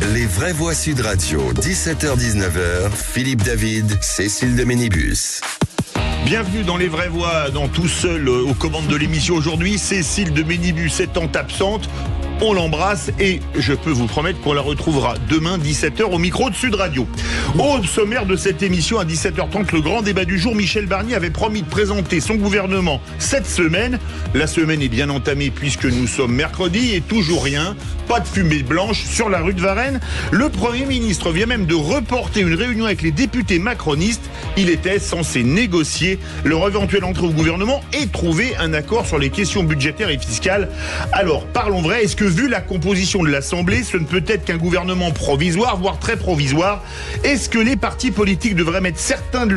Les vraies voix Sud Radio, 17h-19h, Philippe David, Cécile de Ménibus. Bienvenue dans Les Vraies Voix, dans Tout Seul aux commandes de l'émission aujourd'hui. Cécile de Ménibus étant absente, on l'embrasse et je peux vous promettre qu'on la retrouvera demain 17h au micro de Sud Radio. Au sommaire de cette émission à 17h30, le grand débat du jour, Michel Barnier avait promis de présenter son gouvernement cette semaine. La semaine est bien entamée puisque nous sommes mercredi et toujours rien, pas de fumée blanche sur la rue de Varennes. Le Premier ministre vient même de reporter une réunion avec les députés macronistes. Il était censé négocier leur éventuelle entrée au gouvernement et trouver un accord sur les questions budgétaires et fiscales. Alors, parlons vrai, est-ce que vu la composition de l'Assemblée, ce ne peut être qu'un gouvernement provisoire, voire très provisoire? Est-ce que les partis politiques devraient mettre certaines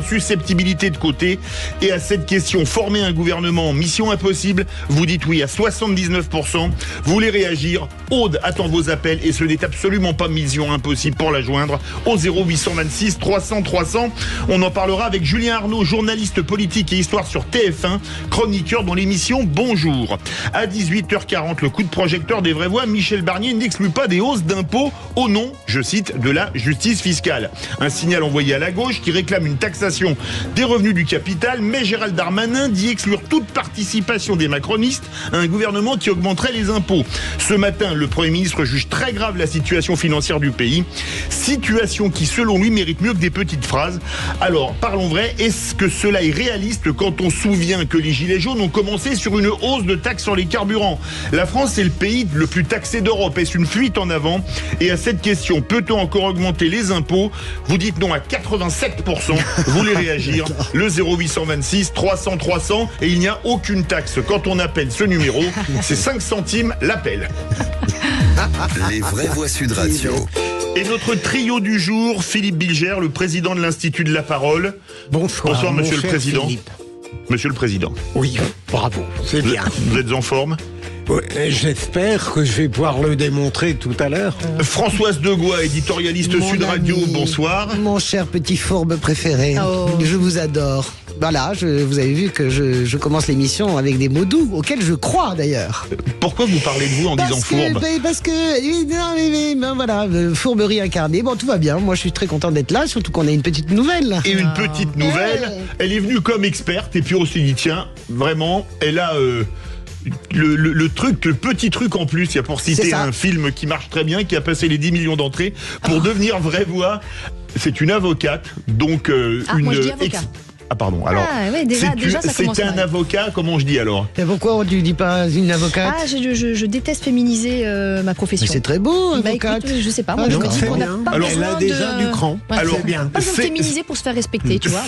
susceptibilités de côté? Et à cette question, former un gouvernement, mission impossible, vous dites oui à 79%. Vous voulez réagir? Aude attend vos appels et ce n'est absolument pas mission impossible pour la joindre au 0826 300 300. On en parlera avec Julien Arnaud, journaliste politique et histoire sur TF1, chroniqueur dans l'émission Bonjour. À 18h40, le coup de projecteur des vraies voix, Michel Barnier n'exclut pas des hausses d'impôts au nom, je cite, de la justice fiscale. Un signal envoyé à la gauche qui réclame une taxation des revenus du capital, mais Gérald Darmanin dit exclure toute participation des macronistes à un gouvernement qui augmenterait les impôts. Ce matin, le Premier ministre juge très grave la situation financière du pays, situation qui selon lui mérite mieux que des petites phrases. Alors, parlons vrai, est-ce que cela est réaliste quand on se souvient que les Gilets jaunes ont commencé sur une hausse de taxes sur les carburants? La France est le pays le plus taxé d'Europe. Est-ce une fuite en avant? Et à cette question, peut-on encore augmenter les impôts? Vous dites non à 87%. Vous voulez réagir? Le 0826 300 300 et il n'y a aucune taxe. Quand on appelle ce numéro, c'est 5 centimes l'appel. Les vraies voix Sud Radio. Et notre trio du jour, Philippe Bilger, le président de l'Institut de la Parole. Bonsoir, monsieur le président. Philippe. Monsieur le président. Oui, bravo, c'est bien. Vous êtes en forme? J'espère que je vais pouvoir le démontrer tout à l'heure. Françoise Degois, éditorialiste Sud Radio, bonsoir. Mon cher petit fourbe préféré, je vous adore. Voilà, vous avez vu que je commence l'émission avec des mots doux, auxquels je crois d'ailleurs. Pourquoi vous parlez de vous en disant fourbe? Parce que, voilà, fourberie incarnée, bon tout va bien, moi je suis très content d'être là, surtout qu'on a une petite nouvelle. Et une petite nouvelle, elle est venue comme experte et puis on s'est dit tiens, vraiment, elle a... Le petit truc en plus, il y a pour citer un film qui marche très bien, qui a passé les 10 millions d'entrées, pour devenir vraie voix. C'est une avocate, donc moi je dis avocat. Ah pardon, alors déjà, ça commence c'était un avocat, comment je dis alors? Et pourquoi tu dis pas une avocate? Je déteste féminiser ma profession. Mais c'est très beau, avocate. Écoute, je sais pas, moi je me dis qu'on n'a pas besoin elle a déjà du cran. Alors, c'est bien. Pas besoin de féminiser pour se faire respecter, tu vois.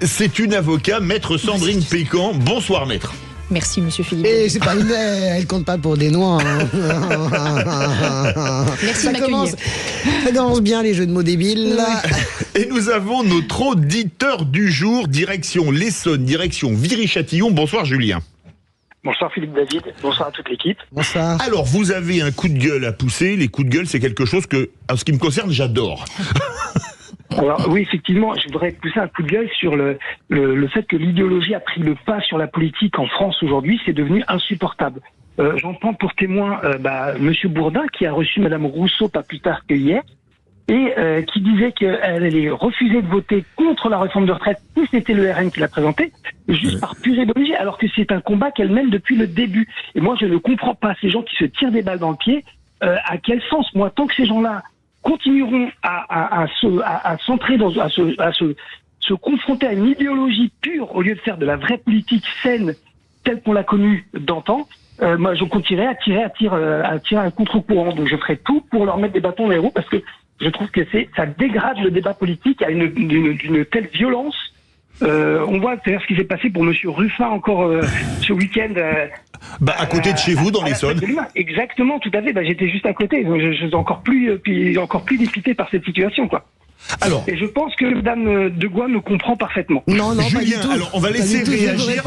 C'est une avocat, maître Sandrine Pécan. Bonsoir maître. Merci monsieur Philippe. Et c'est pas une elle compte pas pour des noix. Merci de m'accueillir. Ça commence bien les jeux de mots débiles. Et nous avons notre auditeur du jour, direction l'Essonne, direction Viry-Châtillon. Bonsoir Julien. Bonsoir Philippe David, bonsoir à toute l'équipe. Bonsoir. Alors vous avez un coup de gueule à pousser. Les coups de gueule, c'est quelque chose que, en ce qui me concerne, j'adore. Alors oui, effectivement, je voudrais pousser un coup de gueule sur le fait que l'idéologie a pris le pas sur la politique en France aujourd'hui. C'est devenu insupportable. J'en prends pour témoin Monsieur Bourdin qui a reçu Madame Rousseau pas plus tard que hier et qui disait qu'elle allait refuser de voter contre la réforme de retraite si c'était le RN qui l'a présentée, juste par pure idéologie, alors que c'est un combat qu'elle mène depuis le début. Et moi, je ne comprends pas ces gens qui se tirent des balles dans le pied. À quel sens? Moi, tant que ces gens-là continueront à se confronter à une idéologie pure au lieu de faire de la vraie politique saine telle qu'on l'a connue d'antan, moi je continuerai à tirer un contre-courant. Donc je ferai tout pour leur mettre des bâtons dans les roues parce que je trouve que ça dégrade le débat politique à d'une telle violence. On voit d'ailleurs ce qui s'est passé pour Monsieur Ruffin encore ce week-end. À côté de chez vous, dans l'Essonne. Exactement, tout à fait. J'étais juste à côté. Je suis encore plus dépité par cette situation, quoi. Alors, et je pense que Madame Degois me comprend parfaitement. Non, Julien, pas du tout. Alors on va laisser réagir.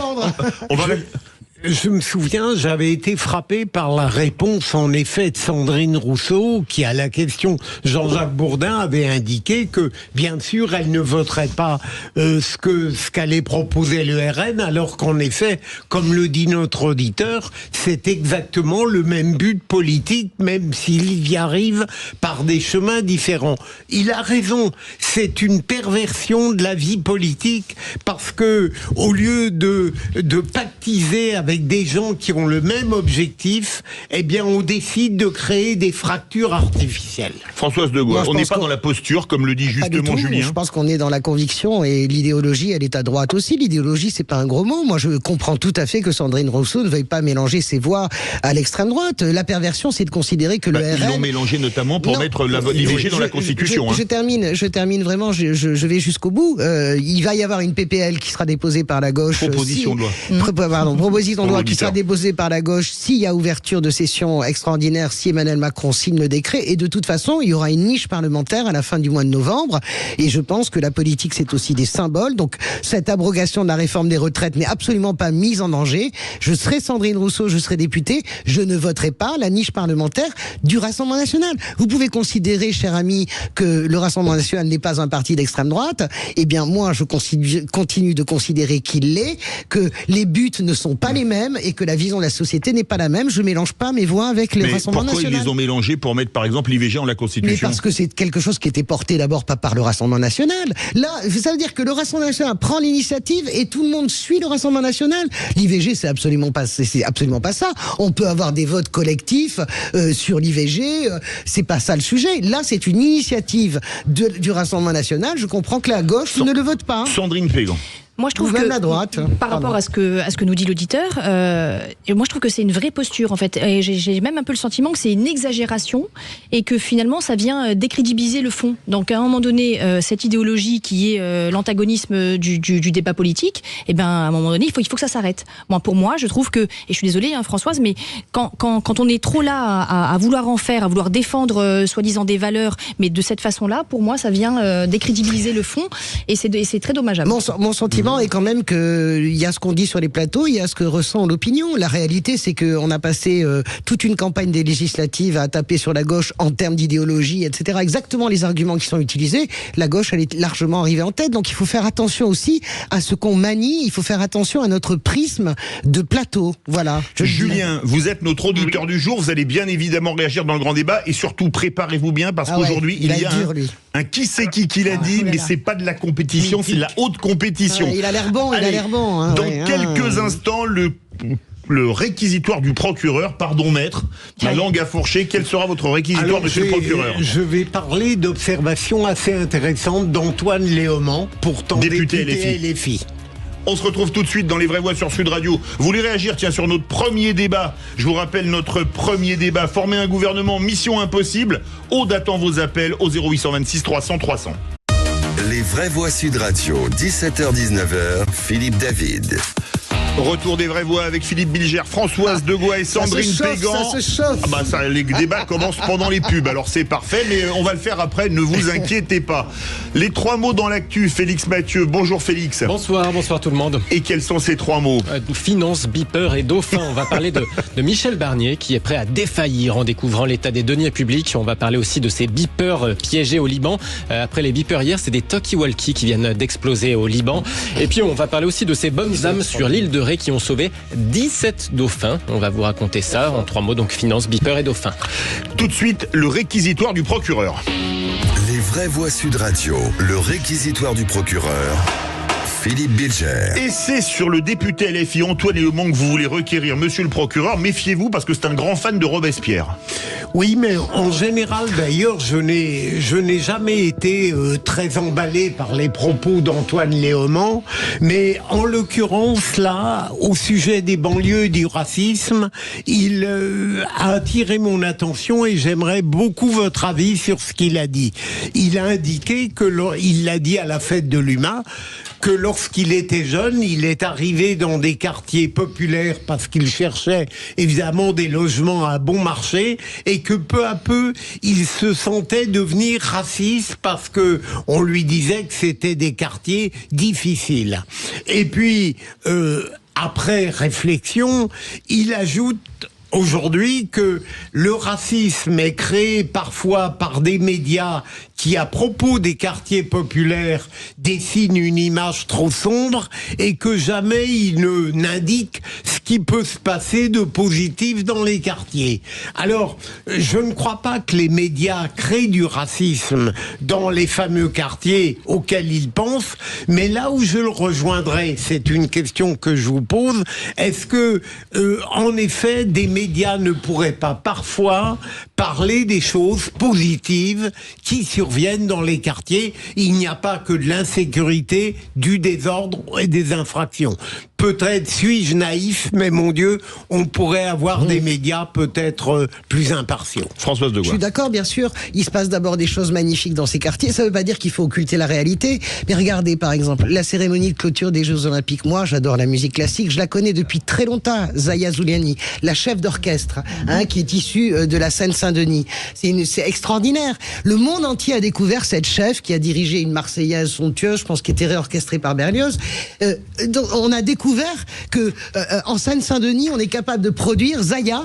Je me souviens, j'avais été frappé par la réponse, en effet, de Sandrine Rousseau, qui, à la question Jean-Jacques Bourdin, avait indiqué que, bien sûr, elle ne voterait pas ce qu'allait proposer le RN, alors qu'en effet, comme le dit notre auditeur, c'est exactement le même but politique, même s'il y arrive par des chemins différents. Il a raison, c'est une perversion de la vie politique, parce que, au lieu de pactiser avec des gens qui ont le même objectif, eh bien, on décide de créer des fractures artificielles. Françoise de Gaulle, on n'est pas dans la posture, comme le dit justement Julien. Je pense qu'on est dans la conviction, et l'idéologie, elle est à droite aussi. L'idéologie, c'est pas un gros mot. Moi, je comprends tout à fait que Sandrine Rousseau ne veuille pas mélanger ses voix à l'extrême droite. La perversion, c'est de considérer que le RN... Ils l'ont mélangé notamment pour mettre l'IVG dans la Constitution. Je termine vraiment, je vais jusqu'au bout. Il va y avoir une PPL qui sera déposée par la gauche. Proposition de loi. Proposition de loi qui sera déposée par la gauche s'il y a ouverture de session extraordinaire, si Emmanuel Macron signe le décret. Et de toute façon, il y aura une niche parlementaire à la fin du mois de novembre. Et je pense que la politique, c'est aussi des symboles. Donc, cette abrogation de la réforme des retraites n'est absolument pas mise en danger. Je serai Sandrine Rousseau, je serai députée. Je ne voterai pas la niche parlementaire du Rassemblement national. Vous pouvez considérer, cher ami, que le Rassemblement national n'est pas un parti d'extrême droite. Eh bien, moi, je continue de considérer qu'il l'est, que les buts ne sont pas les mêmes et que la vision de la société n'est pas la même. Je mélange pas mes voix avec le Rassemblement national. Pourquoi ils les ont mélangés pour mettre, par exemple, l'IVG dans la Constitution? Mais parce que c'est quelque chose qui était porté d'abord pas par le Rassemblement national. Là, ça veut dire que le Rassemblement national prend l'initiative et tout le monde suit le Rassemblement national. L'IVG, c'est absolument pas ça. On peut avoir des votes collectifs sur l'IVG, c'est pas ça le sujet. Là, c'est une initiative du Rassemblement national. Je comprends que la gauche ne le vote pas. Sandrine Pégan. Moi, je trouve que, la droite, par rapport à ce que nous dit l'auditeur, moi, je trouve que c'est une vraie posture, en fait. Et j'ai même un peu le sentiment que c'est une exagération et que finalement, ça vient décrédibiliser le fond. Donc, à un moment donné, cette idéologie qui est l'antagonisme du débat politique, eh ben, à un moment donné, il faut que ça s'arrête. Pour moi, je trouve que, et je suis désolée, Françoise, mais quand on est trop là à vouloir en faire, à vouloir défendre soi-disant des valeurs, mais de cette façon-là, pour moi, ça vient décrédibiliser le fond et c'est très dommageable. Mon sentiment est quand même qu'il y a ce qu'on dit sur les plateaux, il y a ce que ressent l'opinion. La réalité, c'est qu'on a passé toute une campagne des législatives à taper sur la gauche en termes d'idéologie, etc. Exactement les arguments qui sont utilisés. La gauche, elle est largement arrivée en tête. Donc il faut faire attention aussi à ce qu'on manie. Il faut faire attention à notre prisme de plateau. Voilà. Julien, vous êtes notre auditeur du jour. Vous allez bien évidemment réagir dans le grand débat et surtout préparez-vous bien parce qu'aujourd'hui il y a un qui c'est qui l'a dit, mais c'est pas de la compétition, c'est de la haute compétition. Il a l'air bon, il a l'air bon. Hein, dans quelques instants, le réquisitoire du procureur, pardon maître, ma langue a fourché, quel sera votre réquisitoire, monsieur le procureur? Je vais parler d'observations assez intéressantes d'Antoine Léaumont, pourtant député LFI. On se retrouve tout de suite dans Les Vraies Voix sur Sud Radio. Vous voulez réagir, tiens, sur notre premier débat. Je vous rappelle notre premier débat. Former un gouvernement, mission impossible. Aude attend vos appels au 0826 300 300. Les Vraies Voix Sud Radio, 17h-19h, Philippe David. Retour des Vraies Voix avec Philippe Bilger, Françoise de Gaulle et Sandrine Pégan. Ça se chauffe. Les débats commencent pendant les pubs, alors c'est parfait, mais on va le faire après, ne vous inquiétez pas. Les 3 mots dans l'actu, Félix Mathieu. Bonjour Félix. Bonsoir tout le monde. Et quels sont ces 3 mots? Finance, beeper et dauphin. On va parler de Michel Barnier qui est prêt à défaillir en découvrant l'état des deniers publics. On va parler aussi de ces beepers piégés au Liban. Après les beepers hier, c'est des talkie-walkie qui viennent d'exploser au Liban. Et puis on va parler aussi de ces bonnes âmes sur l'île de Ré qui ont sauvé 17 dauphins. On va vous raconter ça en 3 mots, donc finance, beeper et dauphin. Tout de suite, le réquisitoire du procureur. Les Vraies Voix Sud Radio, le réquisitoire du procureur. Philippe Bilger. Et c'est sur le député LFI Antoine Léaumont que vous voulez requérir, monsieur le procureur. Méfiez-vous parce que c'est un grand fan de Robespierre. Oui, mais en général, d'ailleurs, je n'ai jamais été très emballé par les propos d'Antoine Léaumont, mais en l'occurrence, là, au sujet des banlieues et du racisme, il a attiré mon attention et j'aimerais beaucoup votre avis sur ce qu'il a dit. Il a indiqué il l'a dit à la fête de l'UMA, que lorsqu'il était jeune, il est arrivé dans des quartiers populaires parce qu'il cherchait évidemment des logements à bon marché et que peu à peu, il se sentait devenir raciste parce que on lui disait que c'était des quartiers difficiles. Et puis, après réflexion, il ajoute aujourd'hui que le racisme est créé parfois par des médias qui, à propos des quartiers populaires, dessinent une image trop sombre et que jamais ils n'indiquent ce qui peut se passer de positif dans les quartiers. Alors, je ne crois pas que les médias créent du racisme dans les fameux quartiers auxquels ils pensent, mais là où je le rejoindrai, c'est une question que je vous pose, est-ce que, en effet, des médias ne pourraient pas parfois parler des choses positives qui surviennent dans les quartiers? Il n'y a pas que de l'insécurité, du désordre et des infractions. Peut-être suis-je naïf, mais mon Dieu, on pourrait avoir des médias peut-être plus impartiaux. Françoise Degois. Je suis d'accord, bien sûr. Il se passe d'abord des choses magnifiques dans ces quartiers. Ça ne veut pas dire qu'il faut occulter la réalité. Mais regardez, par exemple, la cérémonie de clôture des Jeux Olympiques. Moi, j'adore la musique classique. Je la connais depuis très longtemps. Zaya Zouliani, la chef d'orchestre, qui est issue de la Seine-Saint-Denis. C'est extraordinaire. Le monde entier a découvert cette chef qui a dirigé une Marseillaise somptueuse, je pense, qui était réorchestrée par Berlioz. Donc, on a découvert que en Seine-Saint-Denis, on est capable de produire Zaya,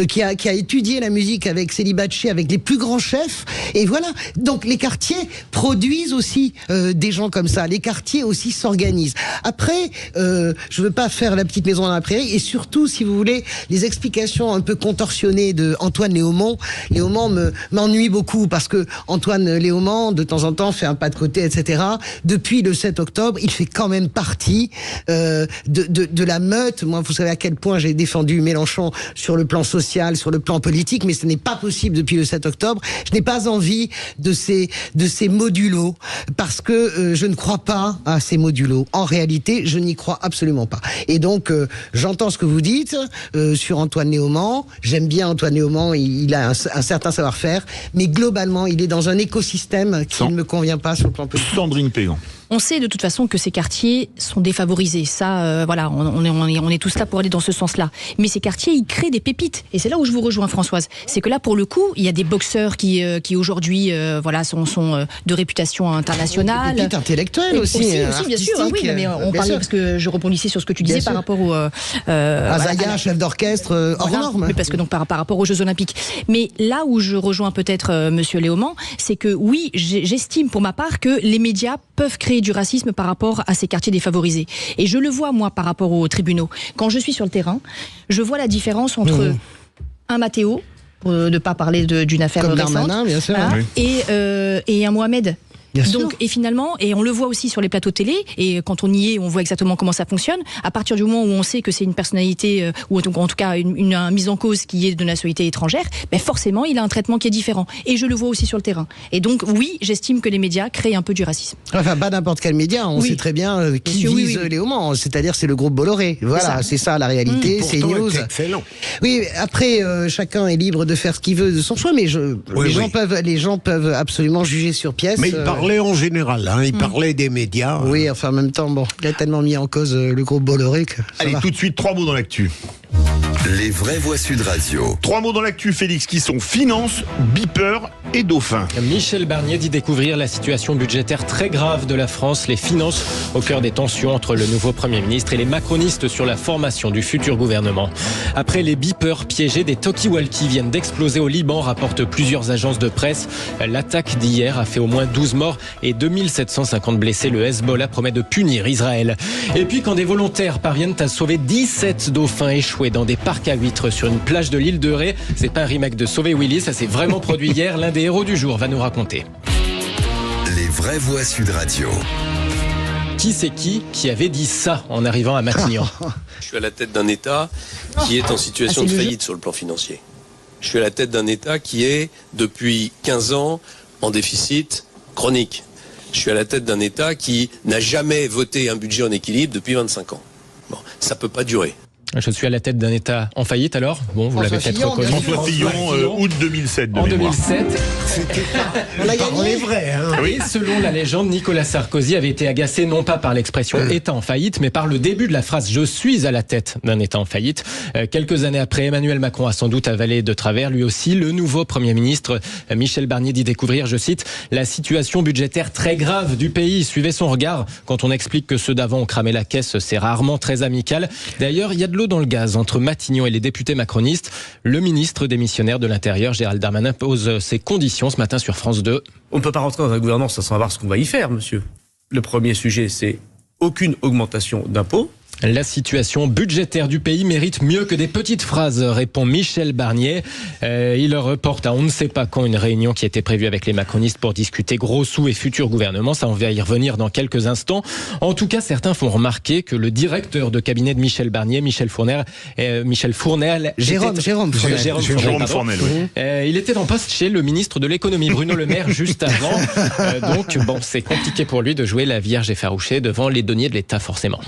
qui a étudié la musique avec Célibatchi, avec les plus grands chefs. Et voilà. Donc les quartiers produisent aussi des gens comme ça. Les quartiers aussi s'organisent. Après, je veux pas faire la petite maison dans la prairie. Et surtout, si vous voulez, les explications un peu contorsionnées de Antoine Léaumont. Léaumont m'ennuie beaucoup parce que Antoine Léaumont, de temps en temps, fait un pas de côté, etc. Depuis le 7 octobre, il fait quand même partie de la meute. Moi, vous savez à quel point j'ai défendu Mélenchon sur le plan social, sur le plan politique, mais ce n'est pas possible depuis le 7 octobre. Je n'ai pas envie de ces modulos, parce que je ne crois pas à ces modulos. En réalité, je n'y crois absolument pas. Et donc, j'entends ce que vous dites sur Antoine Léaumont. J'aime bien Antoine Léaumont, il a un certain savoir-faire, mais globalement, il est dans un écosystème qui ne me convient pas sur le plan politique. Sandrine Pégan. On sait de toute façon que ces quartiers sont défavorisés. Ça, voilà, on est tous là pour aller dans ce sens-là. Mais ces quartiers, ils créent des pépites. Et c'est là où je vous rejoins, Françoise. C'est que là, pour le coup, il y a des boxeurs qui aujourd'hui, voilà, sont de réputation internationale. Des pépites intellectuelles aussi. Bien sûr. Oui, mais on parlait, parce que je rebondissais sur ce que tu disais par rapport au Zaya, chef d'orchestre hors norme. Parce que donc par rapport aux Jeux Olympiques. Mais là où je rejoins peut-être Monsieur Léaumont, c'est que oui, j'estime pour ma part que les médias peuvent créer du racisme par rapport à ces quartiers défavorisés. Et je le vois, moi, par rapport aux tribunaux. Quand je suis sur le terrain, je vois la différence entre un Mathéo, pour ne pas parler d'une affaire comme récente, Darmanin, bien sûr. et un Mohamed. Bien Donc, sûr. et finalement, et on le voit aussi sur les plateaux télé, et quand on y est, on voit exactement comment ça fonctionne. À partir du moment où on sait que c'est une personnalité, ou en tout cas une mise en cause qui est de nationalité étrangère, ben forcément, il a un traitement qui est différent. Et je le vois aussi sur le terrain. Et donc, oui, j'estime que les médias créent un peu du racisme. Enfin, pas n'importe quel média, on sait très bien qui vise Léaumont, c'est-à-dire c'est le groupe Bolloré. Voilà, c'est ça la réalité, c'est News. Excellent. Oui, après, chacun est libre de faire ce qu'il veut de son choix, mais les gens peuvent absolument juger sur pièce. Mais il parlait en général, il parlait des médias. Oui, enfin en même temps, bon, il a tellement mis en cause le groupe Bolloré que ça Allez, va. tout de suite, 3 mots dans l'actu. Les vraies voix Sud Radio. 3 mots dans l'actu, Félix, qui sont finance, beeper et dauphin. Michel Barnier dit découvrir la situation budgétaire très grave de la France, les finances au cœur des tensions entre le nouveau Premier ministre et les macronistes sur la formation du futur gouvernement. Après les beepers piégés, des talkie-walkie viennent d'exploser au Liban, rapportent plusieurs agences de presse. L'attaque d'hier a fait au moins 12 morts et 2750 blessés. Le Hezbollah promet de punir Israël. Et puis quand des volontaires parviennent à sauver 17 dauphins échoués dans des parcs à huîtres sur une plage de l'île de Ré, c'est pas un remake de Sauver Willy, ça s'est vraiment produit hier. L'un des héros du jour va nous raconter. Les vraies voix Sud Radio. Qui c'est qui avait dit ça en arrivant à Matignon? Je suis à la tête d'un État qui est en situation de faillite sur le plan financier. Je suis à la tête d'un État qui est, depuis 15 ans, en déficit chronique. Je suis à la tête d'un État qui n'a jamais voté un budget en équilibre depuis 25 ans. Bon, ça peut pas durer. Je suis à la tête d'un État en faillite alors. Bon, vous l'avez peut-être reconnu. François Fillon, août 2007 de En mémoire. 2007. On l'a gagné. Vrai, hein. Oui, selon la légende, Nicolas Sarkozy avait été agacé non pas par l'expression État en faillite, mais par le début de la phrase « Je suis à la tête d'un État en faillite ». Quelques années après, Emmanuel Macron a sans doute avalé de travers, lui aussi, le nouveau Premier ministre Michel Barnier dit découvrir, je cite, « la situation budgétaire très grave du pays ». Suivez son regard quand on explique que ceux d'avant ont cramé la caisse, c'est rarement très amical. D'ailleurs, il y a de l'eau dans le gaz entre Matignon et les députés macronistes. Le ministre démissionnaire de l'Intérieur, Gérald Darmanin, pose ses conditions ce matin sur France 2. On ne peut pas rentrer dans la gouvernance sans savoir ce qu'on va y faire, monsieur. Le premier sujet, c'est aucune augmentation d'impôts. La situation budgétaire du pays mérite mieux que des petites phrases, répond Michel Barnier. Il reporte à on ne sait pas quand une réunion qui était prévue avec les macronistes pour discuter gros sous et futur gouvernement. Ça, on va y revenir dans quelques instants. En tout cas, certains font remarquer que le directeur de cabinet de Michel Barnier, Jérôme Fournel, il était en poste chez le ministre de l'économie, Bruno Le Maire, juste avant. Donc, bon, c'est compliqué pour lui de jouer la Vierge effarouchée devant les deniers de l'État, forcément.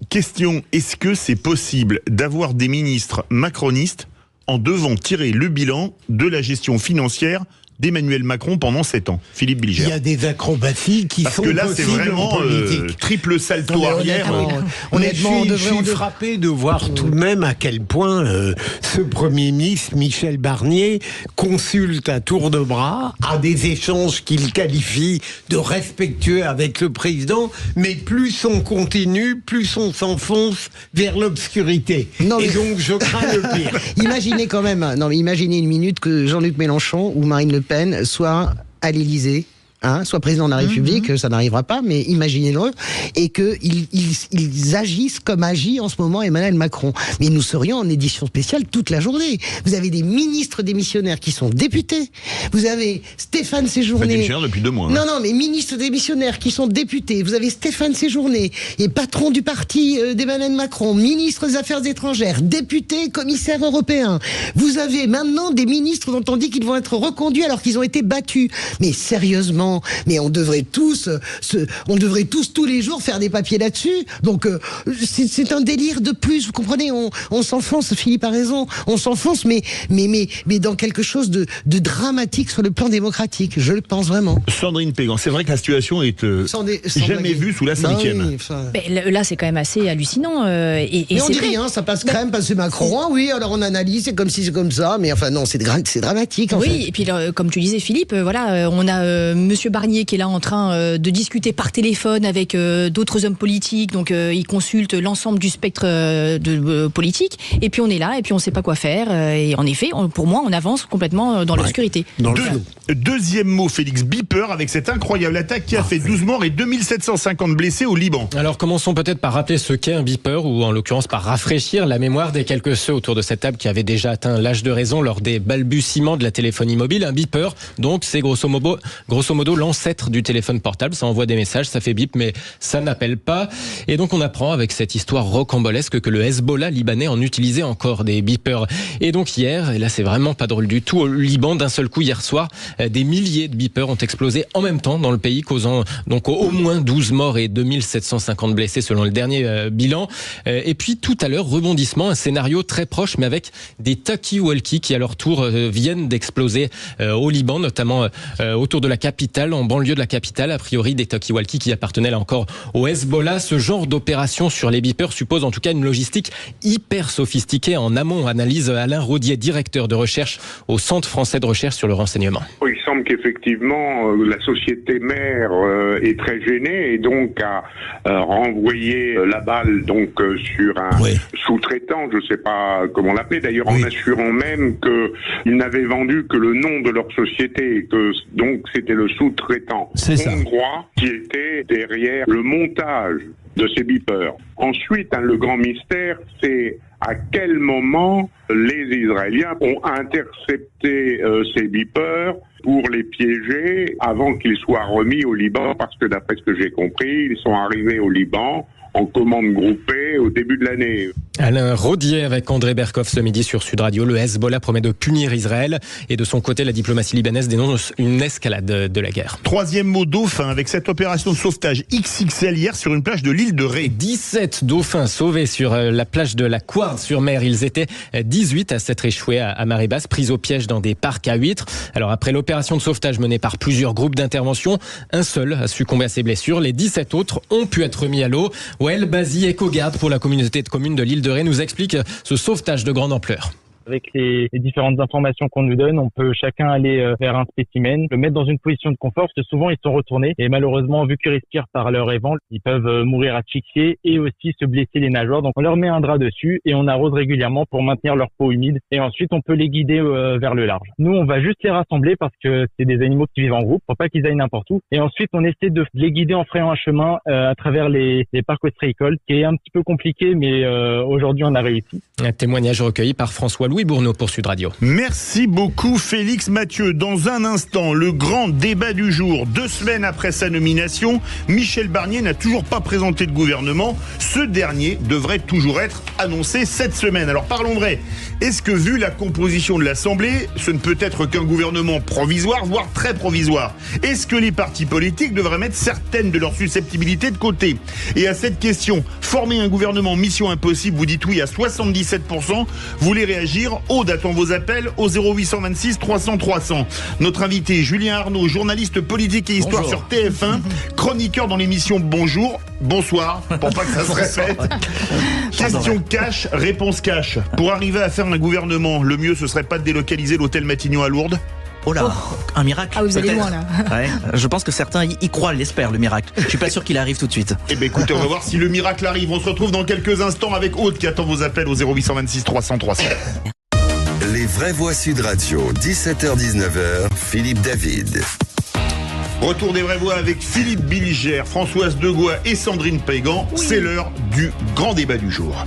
Question, est-ce que c'est possible d'avoir des ministres macronistes en devant tirer le bilan de la gestion financière d'Emmanuel Macron pendant 7 ans? Philippe Bilger. Il y a des acrobaties qui sont possibles. Parce que là, c'est vraiment triple salto arrière. Honnêtement, je suis frappé de voir tout de même à quel point ce Premier ministre, Michel Barnier, consulte à tour de bras, a des échanges qu'il qualifie de respectueux avec le président, mais plus on continue, plus on s'enfonce vers l'obscurité. Et donc, je crains le pire. Imaginez quand même, imaginez une minute que Jean-Luc Mélenchon ou Marine Le Pen soit à l'Élysée, soit président de la République, ça n'arrivera pas, mais imaginez-le, et qu'ils agissent comme agit en ce moment Emmanuel Macron. Mais nous serions en édition spéciale toute la journée. Vous avez des ministres démissionnaires qui sont députés. Vous avez Stéphane Séjourné. Démissionnaire depuis 2 mois. Non, mais ministres démissionnaires qui sont députés. Vous avez Stéphane Séjourné, et patron du parti d'Emmanuel Macron, ministre des Affaires étrangères, député, commissaire européen. Vous avez maintenant des ministres dont on dit qu'ils vont être reconduits alors qu'ils ont été battus. Mais sérieusement, mais on devrait tous tous les jours faire des papiers là-dessus. Donc c'est un délire de plus. Vous comprenez, on s'enfonce. Philippe a raison. On s'enfonce, mais dans quelque chose de dramatique sur le plan démocratique. Je le pense vraiment. Sandrine Pégan, c'est vrai que la situation est jamais vue sous la 5e. Mais là, c'est quand même assez hallucinant. Et on dit rien, ça passe crème parce que Macron. Oui, alors on analyse, c'est comme si c'est comme ça, mais enfin non, c'est dramatique. En fait. Et puis comme tu disais, Philippe, on a Monsieur Barnier qui est là en train de discuter par téléphone avec d'autres hommes politiques, donc il consulte l'ensemble du spectre politique, et puis on est là, et puis on ne sait pas quoi faire, et en effet, pour moi, on avance complètement dans l'obscurité. Deuxième mot, Félix, beeper, avec cette incroyable attaque qui a fait 12 morts et 2750 blessés au Liban. Alors commençons peut-être par rappeler ce qu'est un beeper, ou en l'occurrence par rafraîchir la mémoire des quelques ceux autour de cette table qui avaient déjà atteint l'âge de raison lors des balbutiements de la téléphonie mobile. Un beeper, donc, c'est grosso modo l'ancêtre du téléphone portable. Ça envoie des messages, ça fait bip, mais ça n'appelle pas. Et donc on apprend avec cette histoire rocambolesque que le Hezbollah libanais en utilisait encore des beepers. Et donc hier, et là c'est vraiment pas drôle du tout, au Liban, d'un seul coup hier soir, des milliers de beepers ont explosé en même temps dans le pays, causant donc au moins 12 morts et 2750 blessés selon le dernier bilan. Et puis tout à l'heure, rebondissement, un scénario très proche, mais avec des talkie-walkie qui à leur tour viennent d'exploser au Liban, notamment autour de la capitale, en banlieue de la capitale, a priori des talkie-walkie qui appartenaient là encore au Hezbollah. Ce genre d'opération sur les beepers suppose en tout cas une logistique hyper sophistiquée en amont, analyse Alain Rodier, directeur de recherche au Centre français de recherche sur le renseignement. Il semble qu'effectivement la société mère est très gênée et donc a renvoyé la balle sur un sous-traitant, je ne sais pas comment l'appeler d'ailleurs, en assurant même qu'ils n'avaient vendu que le nom de leur société et que donc c'était le sous-traitant hongrois qui était derrière le montage de ces beepers. Ensuite, le grand mystère, c'est à quel moment les Israéliens ont intercepté ces beepers pour les piéger avant qu'ils soient remis au Liban, parce que d'après ce que j'ai compris, ils sont arrivés au Liban en commande groupée au début de l'année. Alain Rodier avec André Berkoff ce midi sur Sud Radio. Le Hezbollah promet de punir Israël et de son côté, la diplomatie libanaise dénonce une escalade de la guerre. Troisième mot, dauphin, avec cette opération de sauvetage XXL hier sur une plage de l'île de Ré. 17 dauphins sauvés sur la plage de la Couarde-sur-Mer. Ils étaient 18 à s'être échoués à marée basse, pris au piège dans des parcs à huîtres. Alors après l'opération de sauvetage menée par plusieurs groupes d'intervention, un seul a succombé à ses blessures. Les 17 autres ont pu être mis à l'eau. Wael Bazi, éco-garde pour la communauté de communes de l'île de Ré, nous explique ce sauvetage de grande ampleur. Avec les différentes informations qu'on nous donne, on peut chacun aller vers un spécimen, le mettre dans une position de confort, parce que souvent ils sont retournés et malheureusement, vu qu'ils respirent par leur évent, ils peuvent mourir asphyxiés et aussi se blesser les nageoires. Donc on leur met un drap dessus et on arrose régulièrement pour maintenir leur peau humide et ensuite on peut les guider vers le large. Nous, on va juste les rassembler parce que c'est des animaux qui vivent en groupe, pour pas qu'ils aillent n'importe où. Et ensuite, on essaie de les guider en frayant un chemin à travers les parcs ostréicoles, qui est un petit peu compliqué, mais aujourd'hui on a réussi. Un témoignage recueilli par François-Louis Bourneau pour Sud Radio. Merci beaucoup Félix Mathieu. Dans un instant, le grand débat du jour. 2 semaines après sa nomination, Michel Barnier n'a toujours pas présenté de gouvernement. Ce dernier devrait toujours être annoncé cette semaine. Alors parlons vrai. Est-ce que vu la composition de l'Assemblée, ce ne peut être qu'un gouvernement provisoire, voire très provisoire? Est-ce que les partis politiques devraient mettre certaines de leurs susceptibilités de côté? Et à cette question, former un gouvernement mission impossible, vous dites oui à 77%. Vous voulez réagir? Aude attend vos appels au 0826 300 300. Notre invité Julien Arnaud, journaliste politique et histoire sur TF1, chroniqueur dans l'émission Bonjour, bonsoir, pour pas que ça se répète. Question cash, réponse cash. Pour arriver à faire un gouvernement, le mieux ce serait pas de délocaliser l'hôtel Matignon à Lourdes? Oh là, un miracle. Ah, vous allez loin là. Ouais, je pense que certains y croient, l'espèrent, le miracle. Je suis pas sûr qu'il arrive tout de suite. Eh bien écoutez, on va voir si le miracle arrive. On se retrouve dans quelques instants avec Aude qui attend vos appels au 0826 300 300. Les vraies voix Sud Radio, 17h-19h, Philippe David. Retour des vraies voix avec Philippe Billigère, Françoise Degois et Sandrine Pégan. Oui. C'est l'heure du grand débat du jour.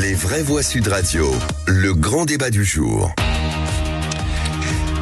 Les vraies voix Sud Radio, le grand débat du jour.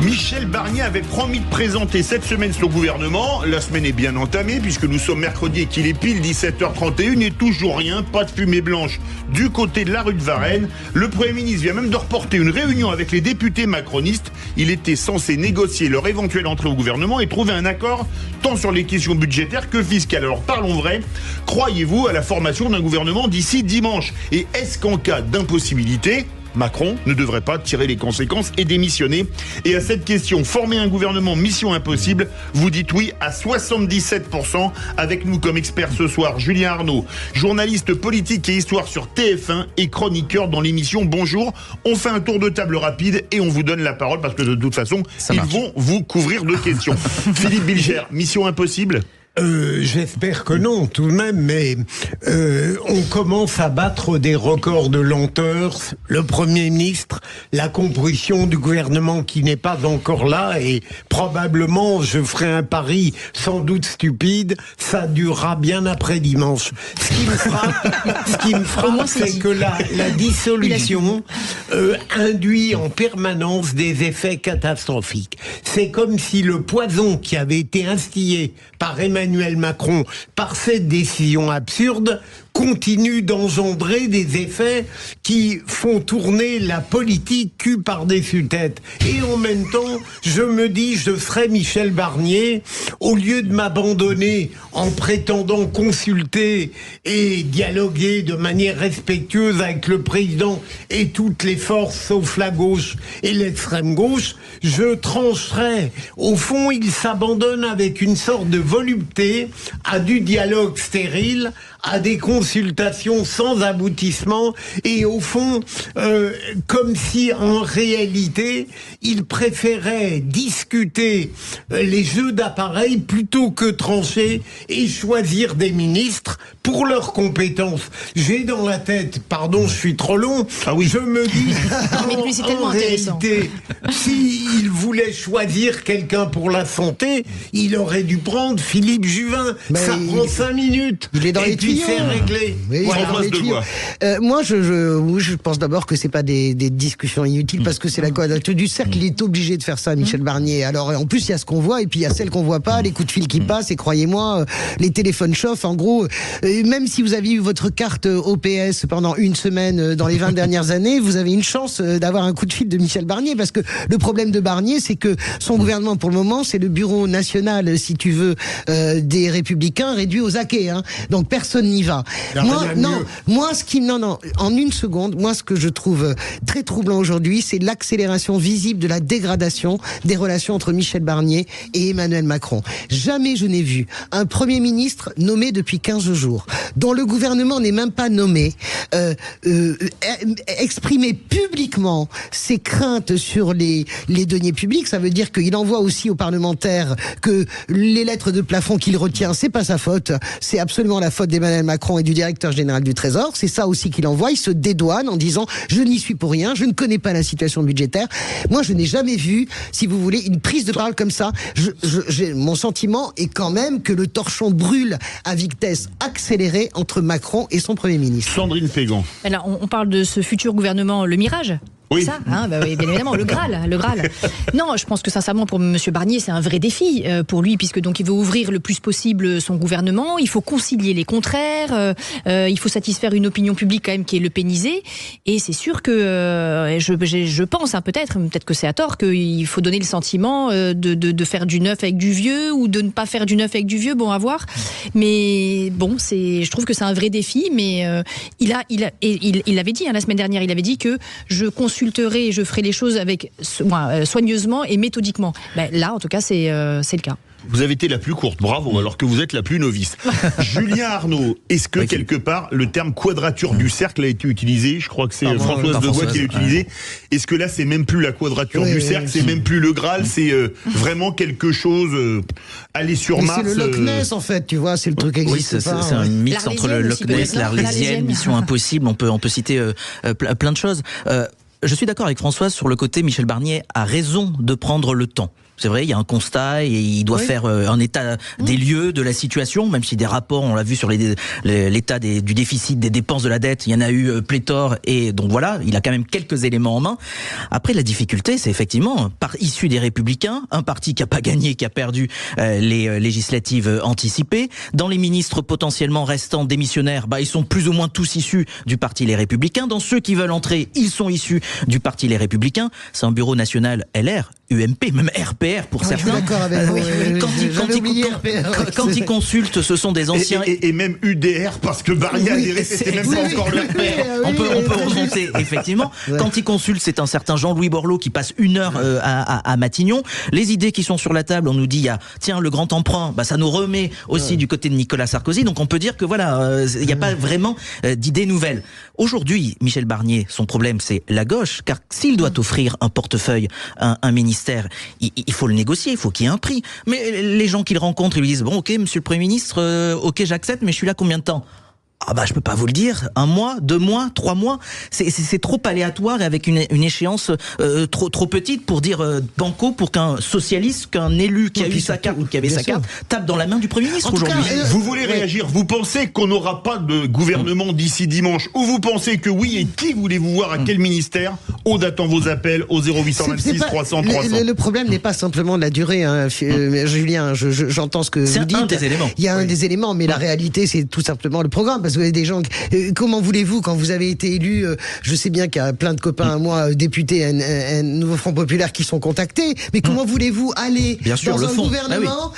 Michel Barnier avait promis de présenter cette semaine son gouvernement. La semaine est bien entamée puisque nous sommes mercredi et qu'il est pile 17h31 et toujours rien, pas de fumée blanche du côté de la rue de Varennes. Le Premier ministre vient même de reporter une réunion avec les députés macronistes. Il était censé négocier leur éventuelle entrée au gouvernement et trouver un accord tant sur les questions budgétaires que fiscales. Alors parlons vrai, croyez-vous à la formation d'un gouvernement d'ici dimanche? Et est-ce qu'en cas d'impossibilité, Macron ne devrait pas tirer les conséquences et démissionner? Et à cette question, former un gouvernement mission impossible, vous dites oui à 77%. Avec nous comme expert ce soir, Julien Arnaud, journaliste politique et histoire sur TF1 et chroniqueur dans l'émission Bonjour. On fait un tour de table rapide et on vous donne la parole parce que de toute façon, ils vont vous couvrir de questions. Philippe Billigère, mission impossible? J'espère que non, tout de même, mais on commence à battre des records de lenteur. Le Premier ministre, la composition du gouvernement qui n'est pas encore là, et probablement, je ferai un pari sans doute stupide, ça durera bien après dimanche. Ce qui me frappe, c'est que la dissolution induit en permanence des effets catastrophiques. C'est comme si le poison qui avait été instillé par Emmanuel Macron, par cette décision absurde, continue d'engendrer des effets qui font tourner la politique cul par-dessus tête. Et en même temps, je me dis, je serais Michel Barnier, au lieu de m'abandonner en prétendant consulter et dialoguer de manière respectueuse avec le président et toutes les forces, sauf la gauche et l'extrême gauche, je trancherais. Au fond, il s'abandonne avec une sorte de volupté à du dialogue stérile, à des consultations sans aboutissement et au fond, comme si en réalité, il préférait discuter les jeux d'appareil plutôt que trancher et choisir des ministres pour leurs compétences. J'ai dans la tête, pardon, je suis trop long, je me dis, en réalité, s'il voulait choisir quelqu'un pour la santé, il aurait dû prendre Philippe Juvin. Ça prend 5 minutes. Il est dans les tuyaux. c'est réglé. Oui, Françoise Degois. Moi, je pense d'abord que c'est pas des discussions inutiles parce que c'est la quadrature du cercle. Il est obligé de faire ça, Michel Barnier. Alors, en plus, il y a ce qu'on voit et puis il y a celle qu'on voit pas, les coups de fil qui passent. Et croyez-moi, les téléphones chauffent. En gros, même si vous avez eu votre carte OPS pendant une semaine dans les 20 dernières années, vous avez une chance d'avoir un coup de fil de Michel Barnier parce que le problème de Barnier, c'est que son gouvernement, pour le moment, c'est le bureau national, si tu veux, des Républicains réduit aux acquets. Hein. Donc personne n'y va. En une seconde, moi, ce que je trouve très troublant aujourd'hui, c'est l'accélération visible de la dégradation des relations entre Michel Barnier et Emmanuel Macron. Jamais je n'ai vu un Premier ministre nommé depuis 15 jours, dont le gouvernement n'est même pas nommé, exprimer publiquement ses craintes sur les deniers publics. Ça veut dire qu'il envoie aussi aux parlementaires que les lettres de plafond qu'il retient, c'est pas sa faute, c'est absolument la faute d'Emmanuel Macron et du directeur général du Trésor. C'est ça aussi qu'il envoie. Il se dédouane en disant je n'y suis pour rien, je ne connais pas la situation budgétaire. Moi, je n'ai jamais vu, si vous voulez, une prise de parole comme ça. Mon sentiment est quand même que le torchon brûle à vitesse accélérée entre Macron et son Premier ministre. Sandrine Pégan. Alors, on parle de ce futur gouvernement, le Mirage. Oui. Ça, hein, oui, bien évidemment, le Graal. Non, je pense que sincèrement pour M. Barnier, c'est un vrai défi pour lui, puisque donc il veut ouvrir le plus possible son gouvernement. Il faut concilier les contraires. Il faut satisfaire une opinion publique quand même qui est lepénisée. Et c'est sûr que je pense, hein, peut-être que c'est à tort, qu'il faut donner le sentiment de faire du neuf avec du vieux ou de ne pas faire du neuf avec du vieux. Bon, à voir. Mais bon, je trouve que c'est un vrai défi. Mais il avait dit, hein, la semaine dernière, il avait dit que je consulterai et je ferai les choses avec soigneusement et méthodiquement. Ben, là, en tout cas, c'est le cas. Vous avez été la plus courte, bravo, alors que vous êtes la plus novice. Julien Arnaud, est-ce que quelque part le terme quadrature du cercle a été utilisé? Je crois que c'est Françoise Degois qui l'a utilisé. Est-ce que là c'est même plus la quadrature du cercle, c'est même plus le Graal, c'est vraiment quelque chose aller sur Mars. C'est le Loch Ness en fait, tu vois, c'est le truc qui existe pas. C'est un mix entre le Loch Ness, l'Arlésienne, Mission Impossible, on peut citer plein de choses. Je suis d'accord avec Françoise sur le côté Michel Barnier a raison de prendre le temps. C'est vrai, il y a un constat et il doit faire un état des lieux de la situation, même si des rapports, on l'a vu sur l'état du déficit, des dépenses de la dette, il y en a eu pléthore et donc voilà, il a quand même quelques éléments en main. Après, la difficulté, c'est effectivement, issu des Républicains, un parti qui a pas gagné, qui a perdu les législatives anticipées. Dans les ministres potentiellement restants démissionnaires, ils sont plus ou moins tous issus du parti Les Républicains. Dans ceux qui veulent entrer, ils sont issus du parti Les Républicains. C'est un bureau national LR, UMP, même RPR pour certains. Je suis d'accord avec vous. Quand ils consultent, ce sont des anciens. Et même UDR, parce que Barnier a diré, c'était même pas encore le RPR. On peut remonter, effectivement. Quand ils consultent, c'est un certain Jean-Louis Borloo qui passe 1 heure à Matignon. Les idées qui sont sur la table, on nous dit, tiens, le grand emprunt, ça nous remet aussi du côté de Nicolas Sarkozy. Donc on peut dire que voilà, il n'y a pas vraiment d'idées nouvelles. Aujourd'hui, Michel Barnier, son problème, c'est la gauche, car s'il doit offrir un portefeuille, un ministère, il faut le négocier, il faut qu'il y ait un prix. Mais les gens qu'il rencontre, ils lui disent, bon, ok, monsieur le Premier ministre, ok, j'accepte, mais je suis là combien de temps ? Je peux pas vous le dire. 1 mois, 2 mois, 3 mois. C'est trop aléatoire et avec une échéance trop petite pour dire banco pour qu'un socialiste, qu'un élu qui a eu sa carte ou qui avait sa carte tape dans la main du Premier ministre aujourd'hui. Vous voulez réagir? Vous pensez qu'on n'aura pas de gouvernement d'ici dimanche? Ou vous pensez que oui? Et qui voulez-vous voir à quel ministère? Aude attend vos appels au 0826 300 300. Le problème n'est pas simplement la durée, hein, Julien. J'entends ce que vous dites. C'est un des éléments. Il y a un des éléments, mais la réalité, c'est tout simplement le programme. Parce que vous avez des gens. Comment voulez-vous, quand vous avez été élu, je sais bien qu'il y a plein de copains à moi, députés, un nouveau Front Populaire qui sont contactés, mais comment voulez-vous aller dans un gouvernement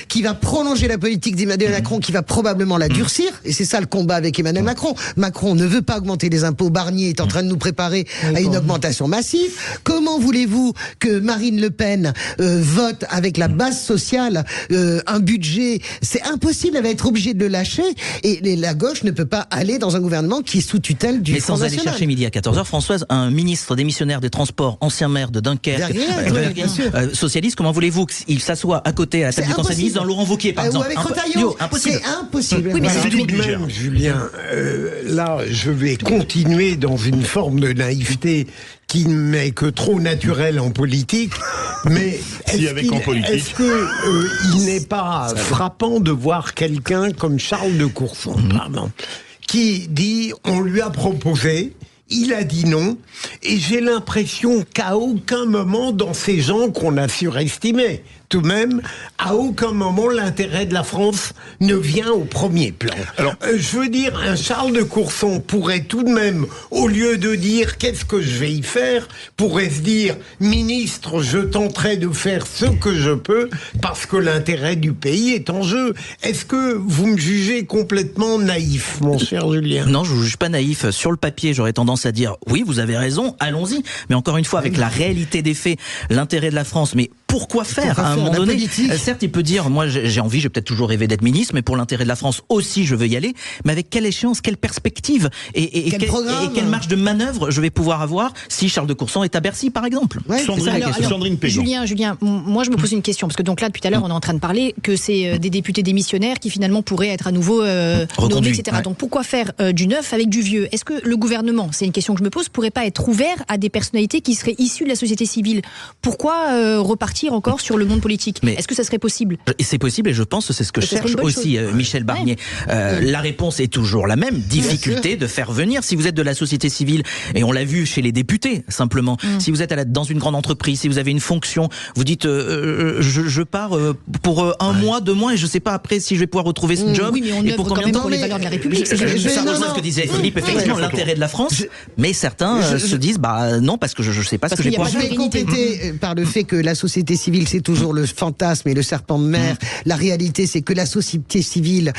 qui va prolonger la politique d'Emmanuel Macron, qui va probablement la durcir? Et c'est ça le combat avec Emmanuel Macron. Macron ne veut pas augmenter les impôts. Barnier est en train de nous préparer à une augmentation massive. Comment voulez-vous que Marine Le Pen vote avec la base sociale un budget? C'est impossible, elle va être obligée de le lâcher. Et la gauche ne peut pas aller dans un gouvernement qui est sous tutelle du Front National. Mais sans aller chercher midi à 14h, Françoise, un ministre démissionnaire des Transports, ancien maire de Dunkerque, socialiste, comment voulez-vous qu'il s'assoie à côté à la table du Conseil des ministres dans Laurent Wauquiez, par exemple? Ou avec Retailleau, c'est impossible. Oui, mais tout de même, Julien, là, je vais continuer dans une forme de naïveté qui n'est que trop naturel en politique, mais est-ce qu'il n'est pas frappant de voir quelqu'un comme Charles de Courson, pardon, qui dit on lui a proposé, il a dit non, et j'ai l'impression qu'à aucun moment dans ces gens qu'on a surestimés, tout de même, à aucun moment l'intérêt de la France ne vient au premier plan. Alors, je veux dire, un Charles de Courson pourrait tout de même, au lieu de dire qu'est-ce que je vais y faire, pourrait se dire, ministre, je tenterai de faire ce que je peux parce que l'intérêt du pays est en jeu. Est-ce que vous me jugez complètement naïf, mon cher Julien? Non, je ne vous juge pas naïf. Sur le papier, j'aurais tendance à dire, oui, vous avez raison, allons-y. Mais encore une fois, avec la réalité des faits, l'intérêt de la France, mais pourquoi faire à un moment donné? Certes, il peut dire, moi j'ai envie, j'ai peut-être toujours rêvé d'être ministre, mais pour l'intérêt de la France aussi, je veux y aller. Mais avec quelle échéance, quelle perspective et quelle marge de manœuvre je vais pouvoir avoir si Charles de Courson est à Bercy, par exemple? Sandrine Pégan. Julien, moi je me pose une question, parce que donc là, depuis tout à l'heure, on est en train de parler que c'est des députés démissionnaires qui finalement pourraient être à nouveau nommés, etc. Ouais. Donc pourquoi faire du neuf avec du vieux? Est-ce que le gouvernement, c'est une question que je me pose, pourrait pas être ouvert à des personnalités qui seraient issues de la société civile? Pourquoi repartir encore sur le monde politique? Mais est-ce que ça serait possible? C'est possible, et je pense que c'est ce que cherche aussi Michel Barnier. La réponse est toujours la même, difficulté de faire venir. Si vous êtes de la société civile, et on l'a vu chez les députés, simplement, si vous êtes dans une grande entreprise, si vous avez une fonction, vous dites je pars pour un mois, 2 mois, et je sais pas après si je vais pouvoir retrouver ce job. Oui, mais on et pour combien de temps pour les valeurs de la République. C'est ce que disait Philippe, effectivement, l'intérêt de la France, mais certains se disent non, parce que je sais pas ce que je vais pouvoir faire. Je vais compléter par le fait que la société civile, c'est toujours le fantasme et le serpent de mer. La réalité, c'est que la société civile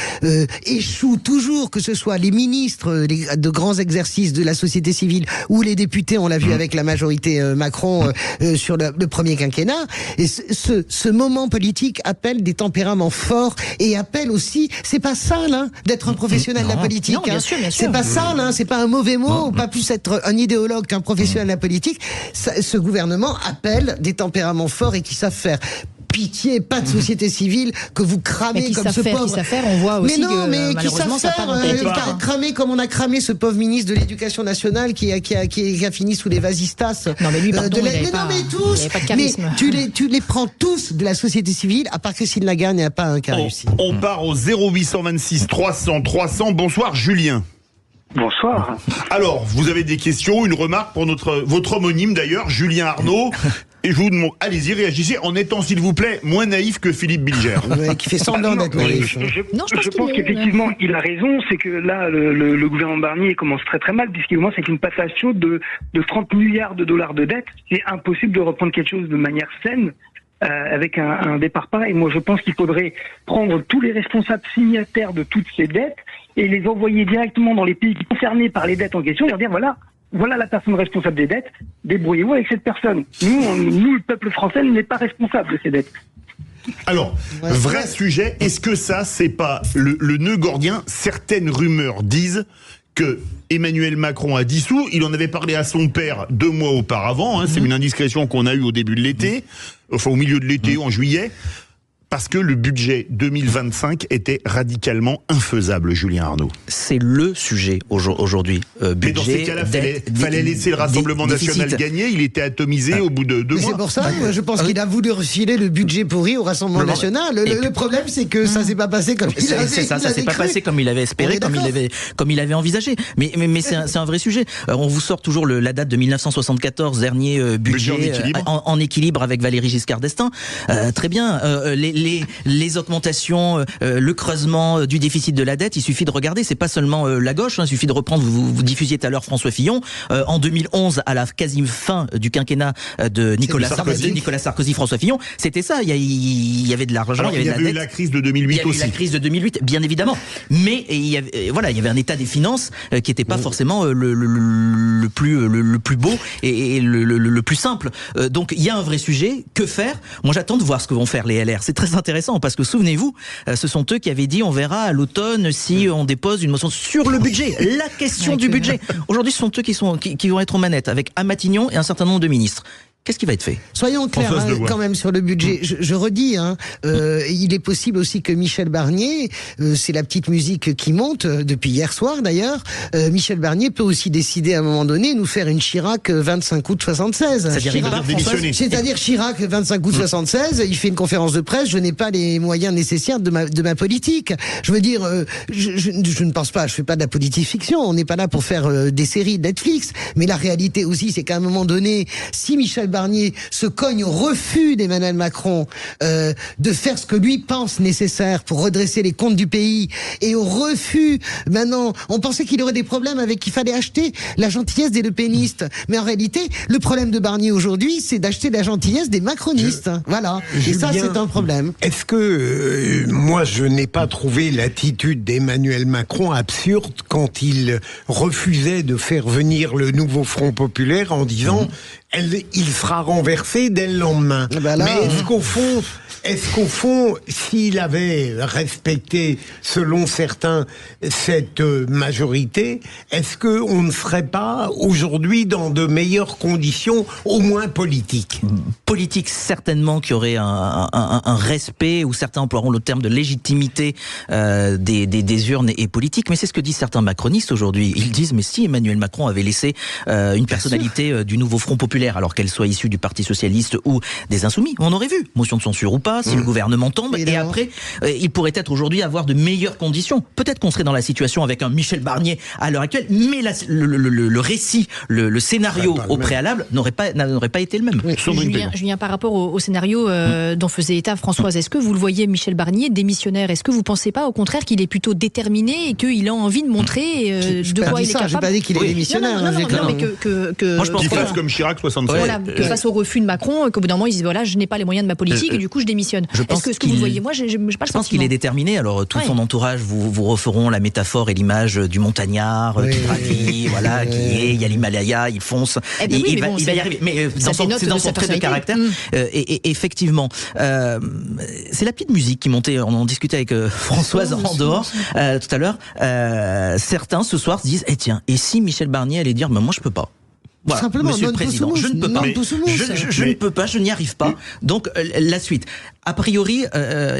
échoue toujours, que ce soit les ministres de grands exercices de la société civile ou les députés, on l'a vu avec la majorité Macron sur le premier quinquennat. Et ce moment politique appelle des tempéraments forts et appelle aussi, c'est pas sale d'être un professionnel de la politique. Non, bien sûr. C'est pas sale, c'est pas un mauvais mot, pas plus être un idéologue qu'un professionnel de la politique. Ce gouvernement appelle des tempéraments forts et qui savent faire. Pitié, pas de société civile que vous cramez comme ce pauvre. Qui savent faire, on voit aussi malheureusement ça part cramer comme on a cramé ce pauvre ministre de l'Éducation nationale qui a fini sous les vasistas. Non mais lui, pardon, il avait pas de charisme. Mais tu les prends tous de la société civile, à part Christine Lagarde, il n'y a pas un qui a réussi. On part au 0826 300 300. Bonsoir Julien. Bonsoir. Alors, vous avez des questions, une remarque pour votre homonyme d'ailleurs, Julien Arnaud. Et je vous demande, allez-y, réagissez en étant, s'il vous plaît, moins naïf que Philippe Bilger. Qui fait semblant d'être naïf. Je pense qu'effectivement, il a raison. C'est que là, le gouvernement Barnier commence très très mal, puisqu'il commence avec une patate chaude de 30 milliards de dollars de dette. C'est impossible de reprendre quelque chose de manière saine. Avec un départ pareil. Moi, je pense qu'il faudrait prendre tous les responsables signataires de toutes ces dettes et les envoyer directement dans les pays concernés par les dettes en question et leur dire voilà la personne responsable des dettes, débrouillez-vous avec cette personne. Nous, le peuple français, n'est pas responsable de ces dettes. Alors, vrai sujet, est-ce que ça, c'est pas le nœud gordien? Certaines rumeurs disent que Emmanuel Macron a dissous, il en avait parlé à son père 2 mois auparavant, c'est une indiscrétion qu'on a eue au début de l'été, enfin au milieu de l'été, en juillet, parce que le budget 2025 était radicalement infaisable, Julien Arnaud. C'est le sujet aujourd'hui. Mais dans ces cas-là, fallait laisser le Rassemblement national gagner, il était atomisé au bout de 2 mois. C'est pour ça, je pense qu'il a voulu refiler le budget pourri au Rassemblement national. Le problème, c'est que ça s'est pas passé comme il avait ça s'est pas passé comme il avait espéré, comme il avait envisagé. Mais c'est un vrai sujet. On vous sort toujours la date de 1974, dernier budget en équilibre avec Valéry Giscard d'Estaing. Très bien. Les augmentations, le creusement du déficit de la dette, il suffit de regarder, c'est pas seulement la gauche, il suffit de reprendre, vous diffusiez tout à l'heure François Fillon, en 2011, à la quasi fin du quinquennat de Nicolas Sarkozy, François Fillon, c'était ça, il y avait de l'argent, il y avait eu la crise de 2008 aussi. Il y a eu la crise de 2008, bien évidemment, mais il y avait un état des finances qui n'était pas forcément le plus beau et le plus simple. Donc il y a un vrai sujet, que faire? Moi j'attends de voir ce que vont faire les LR, c'est très intéressant parce que souvenez-vous, ce sont eux qui avaient dit on verra à l'automne si on dépose une motion sur le budget, la question du budget. Aujourd'hui, ce sont eux qui vont être aux manettes avec à Matignon et un certain nombre de ministres. Qu'est-ce qui va être fait? Soyons clairs quand même sur le budget. Je redis, il est possible aussi que Michel Barnier, c'est la petite musique qui monte depuis hier soir d'ailleurs, Michel Barnier peut aussi décider à un moment donné nous faire une Chirac 25 août 76. C'est-à-dire Chirac 25 août 76, il fait une conférence de presse, je n'ai pas les moyens nécessaires de ma politique. Je veux dire, je ne pense pas, je fais pas de la politique fiction, on n'est pas là pour faire des séries de Netflix, mais la réalité aussi c'est qu'à un moment donné, si Michel Barnier se cogne au refus d'Emmanuel Macron de faire ce que lui pense nécessaire pour redresser les comptes du pays, et au refus, maintenant, on pensait qu'il aurait des problèmes avec qu'il fallait acheter la gentillesse des lepénistes, mais en réalité, le problème de Barnier aujourd'hui, c'est d'acheter la gentillesse des macronistes. Voilà. Et ça, c'est un problème. Est-ce que moi, je n'ai pas trouvé l'attitude d'Emmanuel Macron absurde quand il refusait de faire venir le nouveau Front Populaire en disant il sera renversé dès le lendemain. Mais est-ce qu'au fond, s'il avait respecté, selon certains, cette majorité, est-ce qu'on ne serait pas aujourd'hui dans de meilleures conditions, au moins politiques? Politique, certainement, qu'il y aurait un respect, ou certains emploieront le terme de légitimité des urnes et politiques, mais c'est ce que disent certains macronistes aujourd'hui. Ils disent, mais si Emmanuel Macron avait laissé une personnalité du nouveau Front Populaire, alors qu'elle soit issue du Parti Socialiste ou des Insoumis, on aurait vu, motion de censure ou pas, si le gouvernement tombe, et après, il pourrait être aujourd'hui avoir de meilleures conditions. Peut-être qu'on serait dans la situation avec un Michel Barnier à l'heure actuelle, mais le récit, le scénario au préalable n'aurait pas été le même. Oui. Julien, par rapport au scénario dont faisait état Françoise, est-ce que vous le voyez, Michel Barnier, démissionnaire? Est-ce que vous ne pensez pas, au contraire, qu'il est plutôt déterminé et qu'il a envie de montrer de quoi il est capable? J'ai pas dit qu'il est démissionnaire. Non, mais que moi, je pense qu'il fasse comme Chirac 76. Voilà, que face au refus de Macron, qu'au bout d'un moment, il se dit voilà, je n'ai pas les moyens de ma politique et du coup, je démissionne. Est-ce que vous le voyez? Moi, j'ai pas le sentiment. Je pense qu'il est déterminé. Alors, tout son entourage vous referont la métaphore et l'image du montagnard qui gravit, voilà, il y a l'Himalaya, il fonce, il va y arriver. Mais c'est dans son trait de caractère. Et effectivement, c'est la petite musique qui montait. On en discutait avec Françoise en dehors tout à l'heure. Certains ce soir se disent tiens, et si Michel Barnier allait dire moi je peux pas. Voilà, simplement, Monsieur le Président, je ne peux pas. Je ne peux pas, je n'y arrive pas. Donc, la suite. A priori,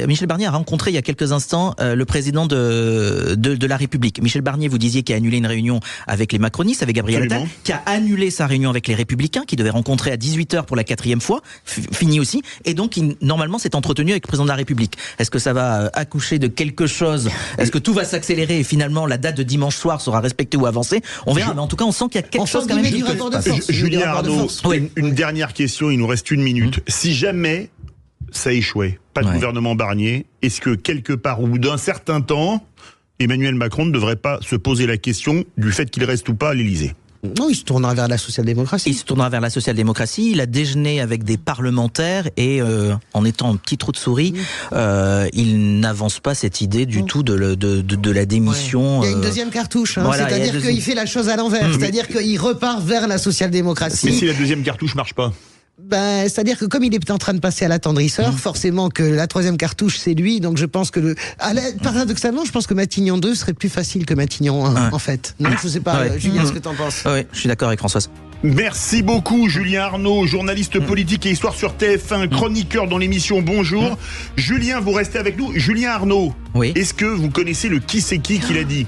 Michel Barnier a rencontré il y a quelques instants le président de la République. Michel Barnier, vous disiez, qui a annulé une réunion avec les macronistes, avec Gabriel Attal, qui a annulé sa réunion avec les Républicains, qui devait rencontrer à 18h pour la 4e fois, fini aussi, et donc il, normalement s'est entretenu avec le président de la République. Est-ce que ça va accoucher de quelque chose? Est-ce que tout va s'accélérer et finalement la date de dimanche soir sera respectée ou avancée? On verra, mais en tout cas on sent qu'il y a quelque chose quand même qui peut se passer. Julien Arnaud, une dernière question, il nous reste une minute. Si jamais ça échouait, pas de gouvernement Barnier, est-ce que quelque part, au bout d'un certain temps, Emmanuel Macron ne devrait pas se poser la question du fait qu'il reste ou pas à l'Élysée? Non, il se tournera vers la social-démocratie. Il se tournera vers la social-démocratie. Il a déjeuné avec des parlementaires et en étant un petit trou de souris, il n'avance pas cette idée du tout de la démission. Il y a une deuxième cartouche, voilà, c'est-à-dire qu'il fait la chose à l'envers, c'est-à-dire qu'il repart vers la social-démocratie. Mais si la deuxième cartouche marche pas? C'est-à-dire que comme il est en train de passer à l'attendrisseur, forcément que la troisième cartouche c'est lui, donc je pense que paradoxalement, je pense que Matignon 2 serait plus facile que Matignon 1 en fait. Non, je sais pas, Julien, ce que t'en penses? Oui, je suis d'accord avec Françoise. Merci beaucoup Julien Arnaud, journaliste politique et histoire sur TF1, chroniqueur dans l'émission Bonjour. Julien, vous restez avec nous. Julien Arnaud, est-ce que vous connaissez le qui c'est qui l'a dit?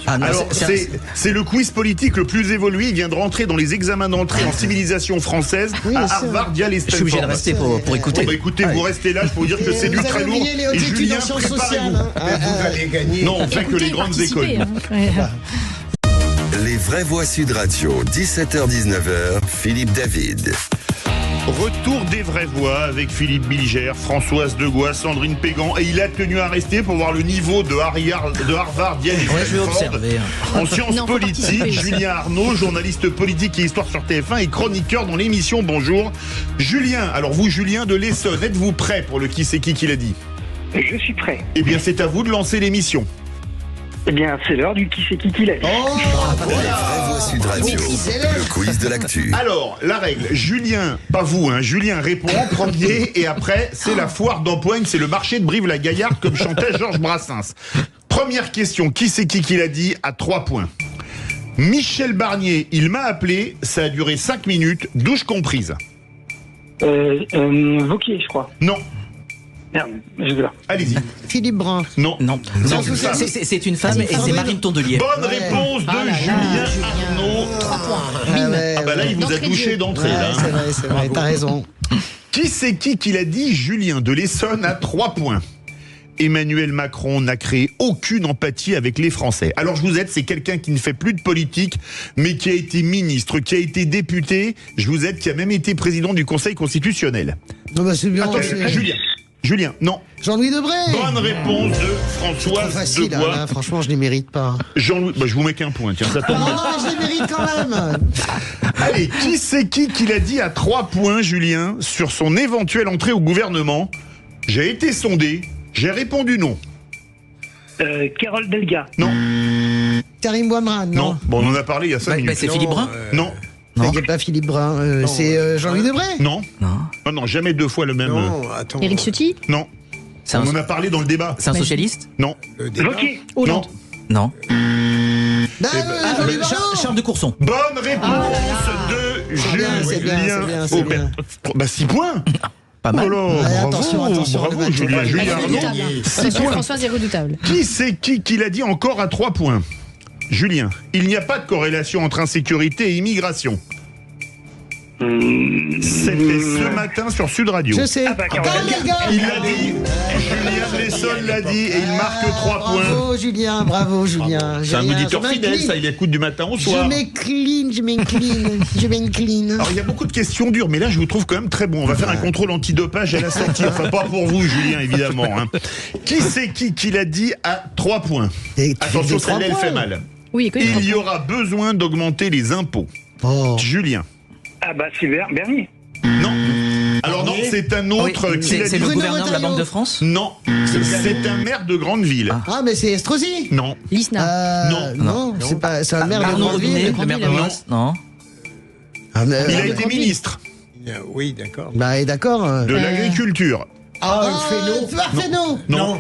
Alors c'est le quiz politique le plus évolué, il vient de rentrer dans les examens d'entrée en civilisation française à Harvard via les Stanford. Je suis obligé de rester pour écouter. Écoutez, vous restez là, je peux vous dire que c'est du très lourd. Et Julien, préparez-vous. Vous allez gagner. Non, on fait que les grandes écoles. Les vraies voix Sud Radio, 17h-19h, Philippe David. Retour des vraies voix avec Philippe Bilger, Françoise Degois, Sandrine Pégan, et il a tenu à rester pour voir le niveau de Harvard, Yale et je vais observer. En sciences politiques, Julien Arnaud, journaliste politique et histoire sur TF1 et chroniqueur dans l'émission Bonjour. Julien, alors vous Julien de l'Essonne, êtes-vous prêt pour le qui c'est qui l'a dit? Je suis prêt. Eh bien c'est à vous de lancer l'émission. Eh bien, c'est l'heure du qui c'est qui l'a dit. Les vraies voix Sud Radio, le quiz de l'actu. Alors, la règle, Julien, pas vous, Julien répond en premier et après, c'est la foire d'Empoigne, c'est le marché de Brive-la-Gaillarde comme chantait Georges Brassens. Première question, qui c'est qui l'a dit à 3 points. Michel Barnier, il m'a appelé, ça a duré 5 minutes, douche comprise. Wauquiez, je crois. Non. Merde, je sais pas. Allez-y. Philippe Brun. Non. C'est une femme et c'est Marine Tondelier. Bonne réponse de Julien Arnaud. 3 points. Ah bah là, il vous a douché d'entrée. là. C'est vrai, t'as raison. Qui c'est qui l'a dit? Julien de l'Essonne à 3 points. Emmanuel Macron n'a créé aucune empathie avec les Français. Alors je vous aide, c'est quelqu'un qui ne fait plus de politique, mais qui a été ministre, qui a été député, je vous aide, qui a même été président du Conseil constitutionnel. Non, bah c'est bien. Attends, Julien, non. Jean-Louis Debré. Bonne réponse de Françoise Degois. Là, franchement, je les mérite pas. Jean-Louis, je vous mets qu'un point, tiens, ça tombe. Non, mais je les mérite quand même. Allez, qui c'est qui l'a dit à 3 points, Julien, sur son éventuelle entrée au gouvernement? J'ai été sondé, j'ai répondu non. Carole Delga. Non. Karim Bouamran. Non. Bon, on en a parlé il y a 5 minutes. C'est Philippe Brun. Non. Non. C'est pas Philippe Brun, c'est Jean-Louis Debré. Non. Non, jamais 2 fois le même. Non, attends. Éric Ciotti. Non. On en a parlé dans le débat. C'est un socialiste? Non. Wauquiez. Non. Non. Jean-Louis Barrault. Charles de Courson. Bonne réponse de Julien Aubert. Bah 6 points. Pas mal. Oh là, bravo Julien Arnaud. Françoise est redoutable. Qui c'est qui l'a dit encore à 3 points? Julien, il n'y a pas de corrélation entre insécurité et immigration. C'était ce matin sur Sud Radio. Je sais. Il l'a dit. Julien de l'Essonne l'a dit et il marque 3 points. Bravo Julien, bravo Julien. C'est un auditeur fidèle, ça, il écoute du matin au soir. Je m'incline. Alors il y a beaucoup de questions dures, mais là je vous trouve quand même très bon. On va faire un contrôle antidopage à la sortie. Enfin pas pour vous Julien évidemment. Hein. Qui c'est qui l'a dit à 3 points? Attention, celle-là elle fait mal. Oui, il y aura besoin d'augmenter les impôts. Julien. Ah bah c'est Bernier. Non. Alors non, c'est un autre qui l'a dit. C'est le gouverneur de la Banque de France? Non. C'est un maire de grande ville. Ah mais c'est Estrosi? Non. Lisnard. Non. C'est un maire de grande ville. Le maire de Reims? Non. Il a été ministre. Oui, d'accord. Bah d'accord. De l'agriculture. Fesneau. Non.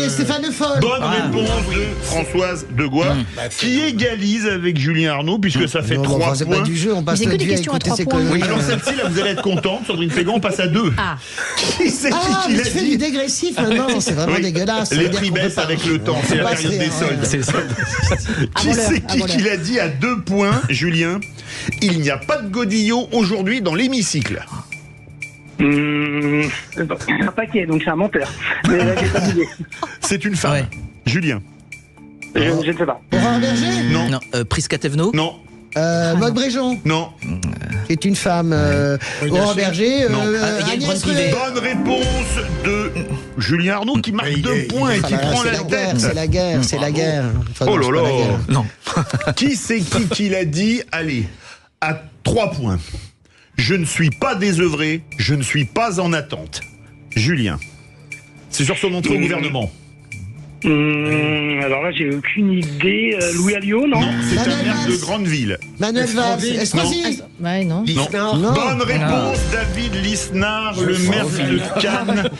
Stéphane Le Foll. Bonne réponse de Françoise Degois, qui égalise avec Julien Arnaud, puisque ça fait 3 points. C'est pas du jeu, on passe notre vie à écouter ces conneries. Oui, alors celle-ci, là, vous allez être contente. Sandrine Pégan passe à 2. Ah. Qui c'est qui l'a tu fais dit? du dégressif maintenant, c'est vraiment dégueulasse. Les prix baissent avec le temps, c'est la période des soldes. Qui c'est qui l'a dit à 2 points, Julien? Il n'y a pas de godillot aujourd'hui dans l'hémicycle. Un paquet, donc c'est un menteur. Mais là, j'ai pas d'idée. C'est une femme. Julien. Je ne sais pas. Aurore Berger? Non. Prisca Thévenot? Non. Maud Bréjon? Non. C'est une femme. Aurore Berger? Agnès Privé. Bonne réponse de Julien Arnaud qui marque 2 points et qui prend la tête. C'est la guerre. Oh là là. Non. Qui c'est qui l'a dit? Allez, à 3 points. Je ne suis pas désœuvré, je ne suis pas en attente. Julien. C'est sur son entrée au gouvernement. Alors là, j'ai aucune idée. Louis Alliot, non? Non, c'est un maire de grande ville. Manuel Valls. Estrosi? Ouais, non. Bonne réponse, David Lisnard, le maire de Cannes.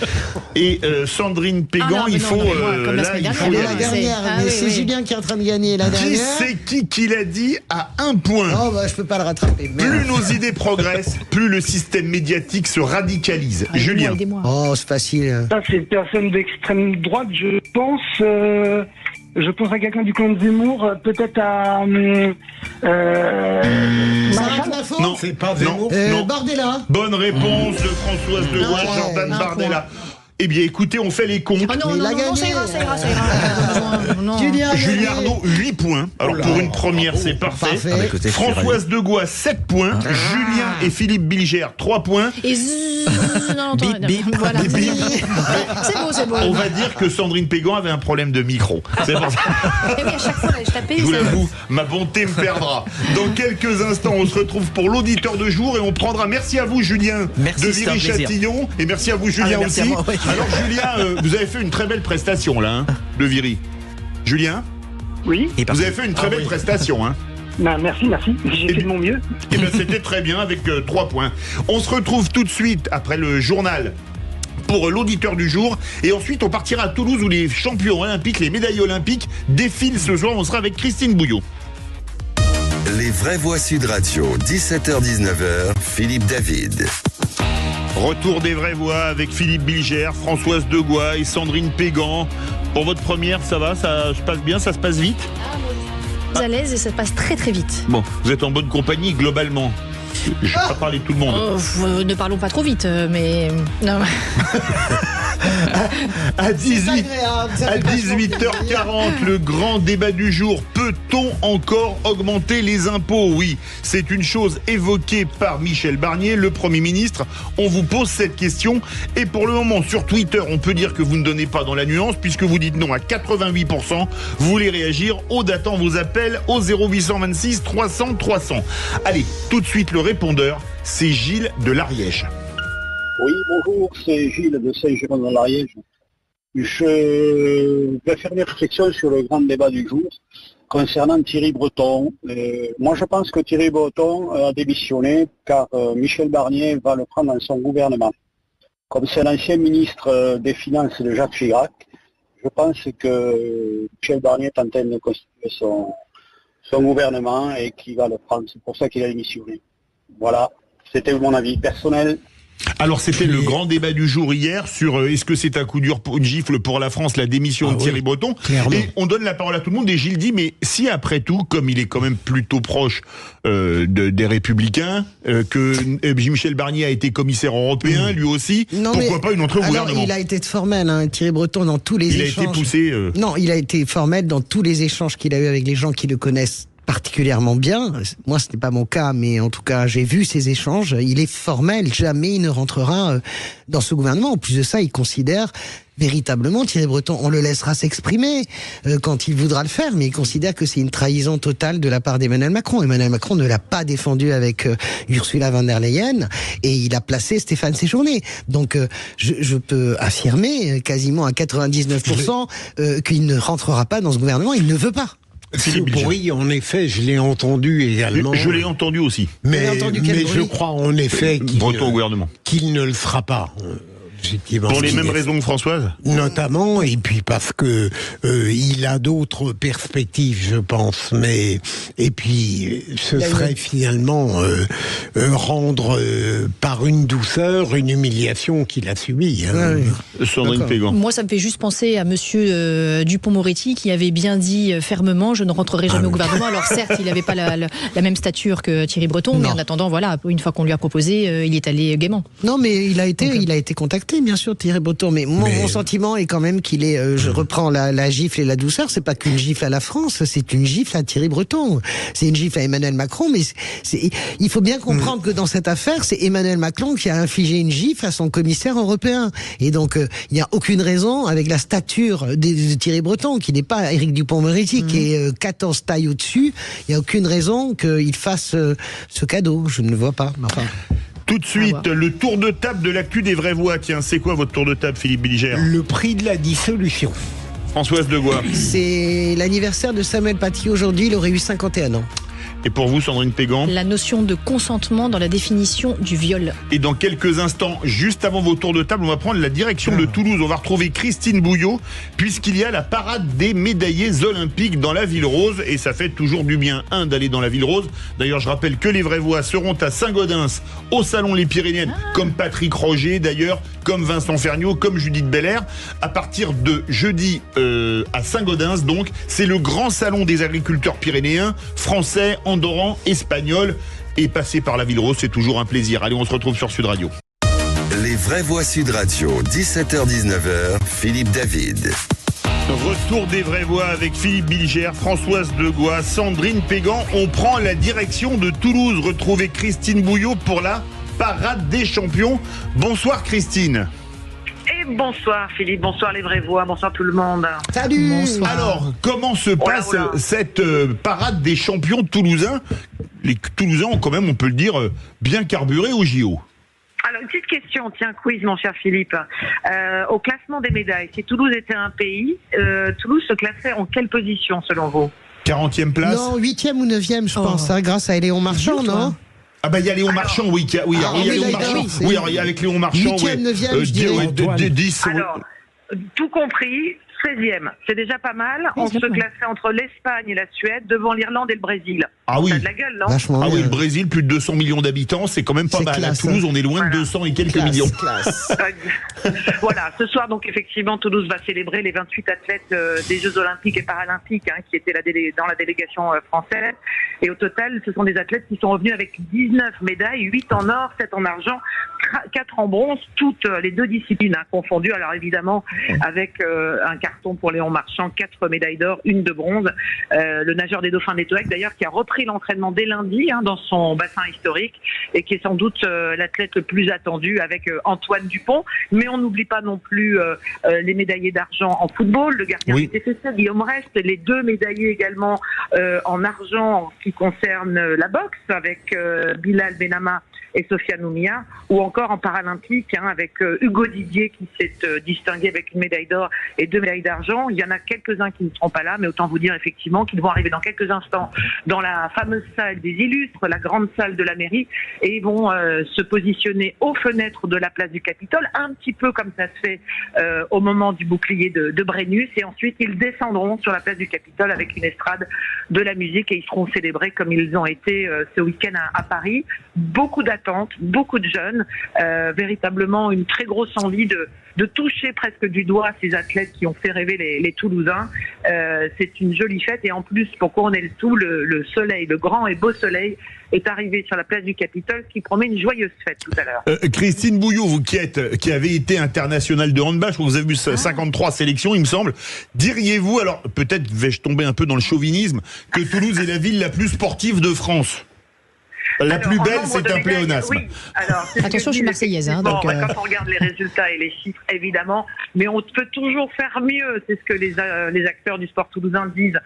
Et Sandrine Pégan, il faut y La aller. dernière, mais c'est Julien qui est en train de gagner. La dernière. Qui c'est qui l'a dit à 1 point? Oh, bah, je peux pas le rattraper. Plus nos idées progressent, plus le système médiatique se radicalise. Julien. Oh, c'est facile. Ça, c'est une personne d'extrême droite, je pense. Je pense à quelqu'un du camp de Zemmour, peut-être à Non, c'est pas Zemmour. Bardella. Bonne réponse de Françoise Degois, Jordan Bardella. Eh bien, écoutez, on fait les comptes. Ah non, ça ira. Julien Arnaud, 8 points. Alors, pour une première, c'est parfait. Françoise Degois, 7 points. Julien et Philippe Bilger, 3 points. Et voilà. C'est beau. On va dire que Sandrine Pégan avait un problème de micro. C'est pour ça. Et oui, à chaque fois, je tapais. Je vous l'avoue, ma bonté me perdra. Dans quelques instants, on se retrouve pour l'auditeur de jour et on prendra. Merci à vous, Julien, de Viry-Châtillon. Et merci à vous, Julien, aussi. Alors, Julien, vous avez fait une très belle prestation, là, hein, de Viry. Julien? Oui. Vous avez fait une très belle prestation, hein. Ben, merci. J'ai fait de mon mieux. Et bien, c'était très bien avec 3 points. On se retrouve tout de suite après le journal pour l'auditeur du jour. Et ensuite, on partira à Toulouse où les champions olympiques, les médailles olympiques défilent ce soir. On sera avec Christine Bouillot. Les vraies voix Sud Radio, 17h-19h, Philippe David. Retour des vraies voix avec Philippe Bilger, Françoise Degois et Sandrine Pégan. Pour votre première, ça va, ça se passe bien, ça se passe vite? Vous êtes à l'aise et ça se passe très très vite. Bon, vous êtes en bonne compagnie globalement. Je ne vais pas parler de tout le monde. Ne parlons pas trop vite, mais... Non. À 18h40, le grand débat du jour. Peut-on encore augmenter les impôts? Oui, c'est une chose évoquée par Michel Barnier, le Premier ministre. On vous pose cette question. Et pour le moment, sur Twitter, on peut dire que vous ne donnez pas dans la nuance, puisque vous dites non à 88%. Vous voulez réagir. Aude attend vos appels au 0826 300 300. Allez, tout de suite, le répondeur, c'est Gilles de l'Ariège. Oui, bonjour, c'est Gilles de Saint-Géron-de-l'Ariège. Je vais faire des réflexions sur le grand débat du jour concernant Thierry Breton. Moi, je pense que Thierry Breton a démissionné car Michel Barnier va le prendre dans son gouvernement. Comme c'est l'ancien ministre des Finances de Jacques Chirac, je pense que Michel Barnier est en train de constituer son gouvernement et qu'il va le prendre. C'est pour ça qu'il a démissionné. Voilà, c'était mon avis personnel. Alors c'était le grand débat du jour hier sur est-ce que c'est un coup dur, une gifle pour la France, la démission de Thierry Breton. Clairement. Et on donne la parole à tout le monde et Gilles dit mais si après tout, comme il est quand même plutôt proche des Républicains, que Michel Barnier a été commissaire européen lui aussi, pourquoi pas une entrée au gouvernement? Il a été formel, hein, Thierry Breton, dans tous les échanges. Il a été poussé... Non, il a été formel dans tous les échanges qu'il a eu avec les gens qui le connaissent particulièrement bien. Moi, ce n'est pas mon cas, mais en tout cas, j'ai vu ces échanges. Il est formel. Jamais il ne rentrera dans ce gouvernement. En plus de ça, il considère véritablement, Thierry Breton, on le laissera s'exprimer quand il voudra le faire, mais il considère que c'est une trahison totale de la part d'Emmanuel Macron. Emmanuel Macron ne l'a pas défendu avec Ursula von der Leyen et il a placé Stéphane Séjourné. Donc, je peux affirmer quasiment à 99% qu'il ne rentrera pas dans ce gouvernement. Il ne veut pas. Ce bruit, en effet, je l'ai entendu également. Je l'ai entendu aussi. Mais je crois en effet qu'il ne le fera pas. Pour les mêmes raisons que Françoise? Notamment, et puis parce que il a d'autres perspectives, je pense. Mais et puis ce serait finalement rendre par une douceur une humiliation qu'il a subie. Hein. Sandrine Pégan. Moi, ça me fait juste penser à Monsieur Dupond-Moretti qui avait bien dit fermement je ne rentrerai jamais au gouvernement. Alors certes, il n'avait pas la même stature que Thierry Breton, mais en attendant, voilà, une fois qu'on lui a proposé, il y est allé gaiement. Non, mais il a été contacté. Bien sûr, Thierry Breton, mais mon sentiment est quand même qu'il est, je reprends la gifle et la douceur, c'est pas qu'une gifle à la France, c'est une gifle à Thierry Breton. C'est une gifle à Emmanuel Macron, mais il faut bien comprendre que dans cette affaire, c'est Emmanuel Macron qui a infligé une gifle à son commissaire européen. Et donc, il n'y a aucune raison, avec la stature de Thierry Breton, qui n'est pas Éric Dupond-Moretti, qui est 14 tailles au-dessus, il n'y a aucune raison qu'il fasse ce cadeau. Je ne le vois pas. Enfin... Tout de suite, le tour de table de l'actu des vraies voix. Tiens, c'est quoi votre tour de table, Philippe Bilger? Le prix de la dissolution. Françoise Degois. C'est l'anniversaire de Samuel Paty aujourd'hui, il aurait eu 51 ans. Et pour vous, Sandrine Pégan? La notion de consentement dans la définition du viol. Et dans quelques instants, juste avant vos tours de table, on va prendre la direction de Toulouse. On va retrouver Christine Bouillot, puisqu'il y a la parade des médaillés olympiques dans la Ville Rose. Et ça fait toujours du bien, d'aller dans la Ville Rose. D'ailleurs, je rappelle que les vraies voix seront à Saint-Gaudens, au Salon Les Pyrénées, comme Patrick Roger, d'ailleurs, comme Vincent Ferniaud, comme Judith Belair. À partir de jeudi à Saint-Gaudens, donc, c'est le grand salon des agriculteurs pyrénéens, français, andorran, espagnol, et passer par la Ville Rose, c'est toujours un plaisir. Allez, on se retrouve sur Sud Radio. Les vraies voix Sud Radio, 17h-19h, Philippe David. Retour des vraies voix avec Philippe Bilger, Françoise Degois, Sandrine Pégan. On prend la direction de Toulouse. Retrouver Christine Bouillot pour la parade des champions. Bonsoir Christine. Bonsoir Philippe, bonsoir les vraies voix, bonsoir tout le monde. Salut. Bonsoir. Alors, comment se passe cette parade des champions toulousains? Les Toulousains ont quand même, on peut le dire, bien carburé au JO. Alors, une petite question, tiens, quiz mon cher Philippe. Au classement des médailles, si Toulouse était un pays, Toulouse se classerait en quelle position selon vous? 40e place? Non, 8e ou 9e je pense, grâce à Léon Marchand, non? Ah bah il y a Léon Marchand, oui, il y a Léon Marchand. Oui, alors il y a avec Léon Marchand, 8e, 9e, je dirais. 10. Alors, tout compris, 16e, c'est déjà pas mal. On se classerait entre l'Espagne et la Suède, devant l'Irlande et le Brésil. Ah oui. Ça a de la gueule, non? Ah oui, le Brésil, plus de 200 millions d'habitants, c'est quand même pas mal. Classe, à Toulouse, on est loin de 200 et quelques millions. Voilà, ce soir, donc effectivement, Toulouse va célébrer les 28 athlètes des Jeux Olympiques et Paralympiques qui étaient dans la délégation française. Et au total, ce sont des athlètes qui sont revenus avec 19 médailles, 8 en or, 7 en argent, 4 en bronze, toutes les deux disciplines confondues. Alors évidemment, avec un carton pour Léon Marchand, 4 médailles d'or, 1 de bronze. Le nageur des Dauphins des Toecs, d'ailleurs, qui a repris l'entraînement dès lundi dans son bassin historique et qui est sans doute l'athlète le plus attendu avec Antoine Dupont. Mais on n'oublie pas non plus les médaillés d'argent en football, le gardien du TFC, Guillaume Rest, les 2 médaillés également en argent en ce qui concerne la boxe avec Bilal Benama et Sofiane Oumia, ou encore en paralympique avec Hugo Didier qui s'est distingué avec une médaille d'or et 2 médailles d'argent. Il y en a quelques-uns qui ne seront pas là, mais autant vous dire effectivement qu'ils vont arriver dans quelques instants dans la fameuse salle des illustres, la grande salle de la mairie, et ils vont se positionner aux fenêtres de la place du Capitole, un petit peu comme ça se fait au moment du bouclier de Brennus, et ensuite ils descendront sur la place du Capitole avec une estrade de la musique et ils seront célébrés comme ils ont été ce week-end à Paris. Beaucoup d'attentes, beaucoup de jeunes, véritablement une très grosse envie de toucher presque du doigt ces athlètes qui ont fait rêver les Toulousains. C'est une jolie fête et en plus, pour couronner le tout, le soleil, le grand et beau soleil est arrivé sur la place du Capitole, ce qui promet une joyeuse fête tout à l'heure. Christine Bouillot, vous qui avez été internationale de handball, je crois que vous avez vu 53 sélections, il me semble. Diriez-vous, alors peut-être vais-je tomber un peu dans le chauvinisme, que Toulouse est la ville la plus sportive de France? La plus belle, c'est un pléonasme. Oui. Alors, attention, je suis marseillaise. Donc, quand on regarde les résultats et les chiffres, évidemment, mais on peut toujours faire mieux. C'est ce que les acteurs du sport toulousain disent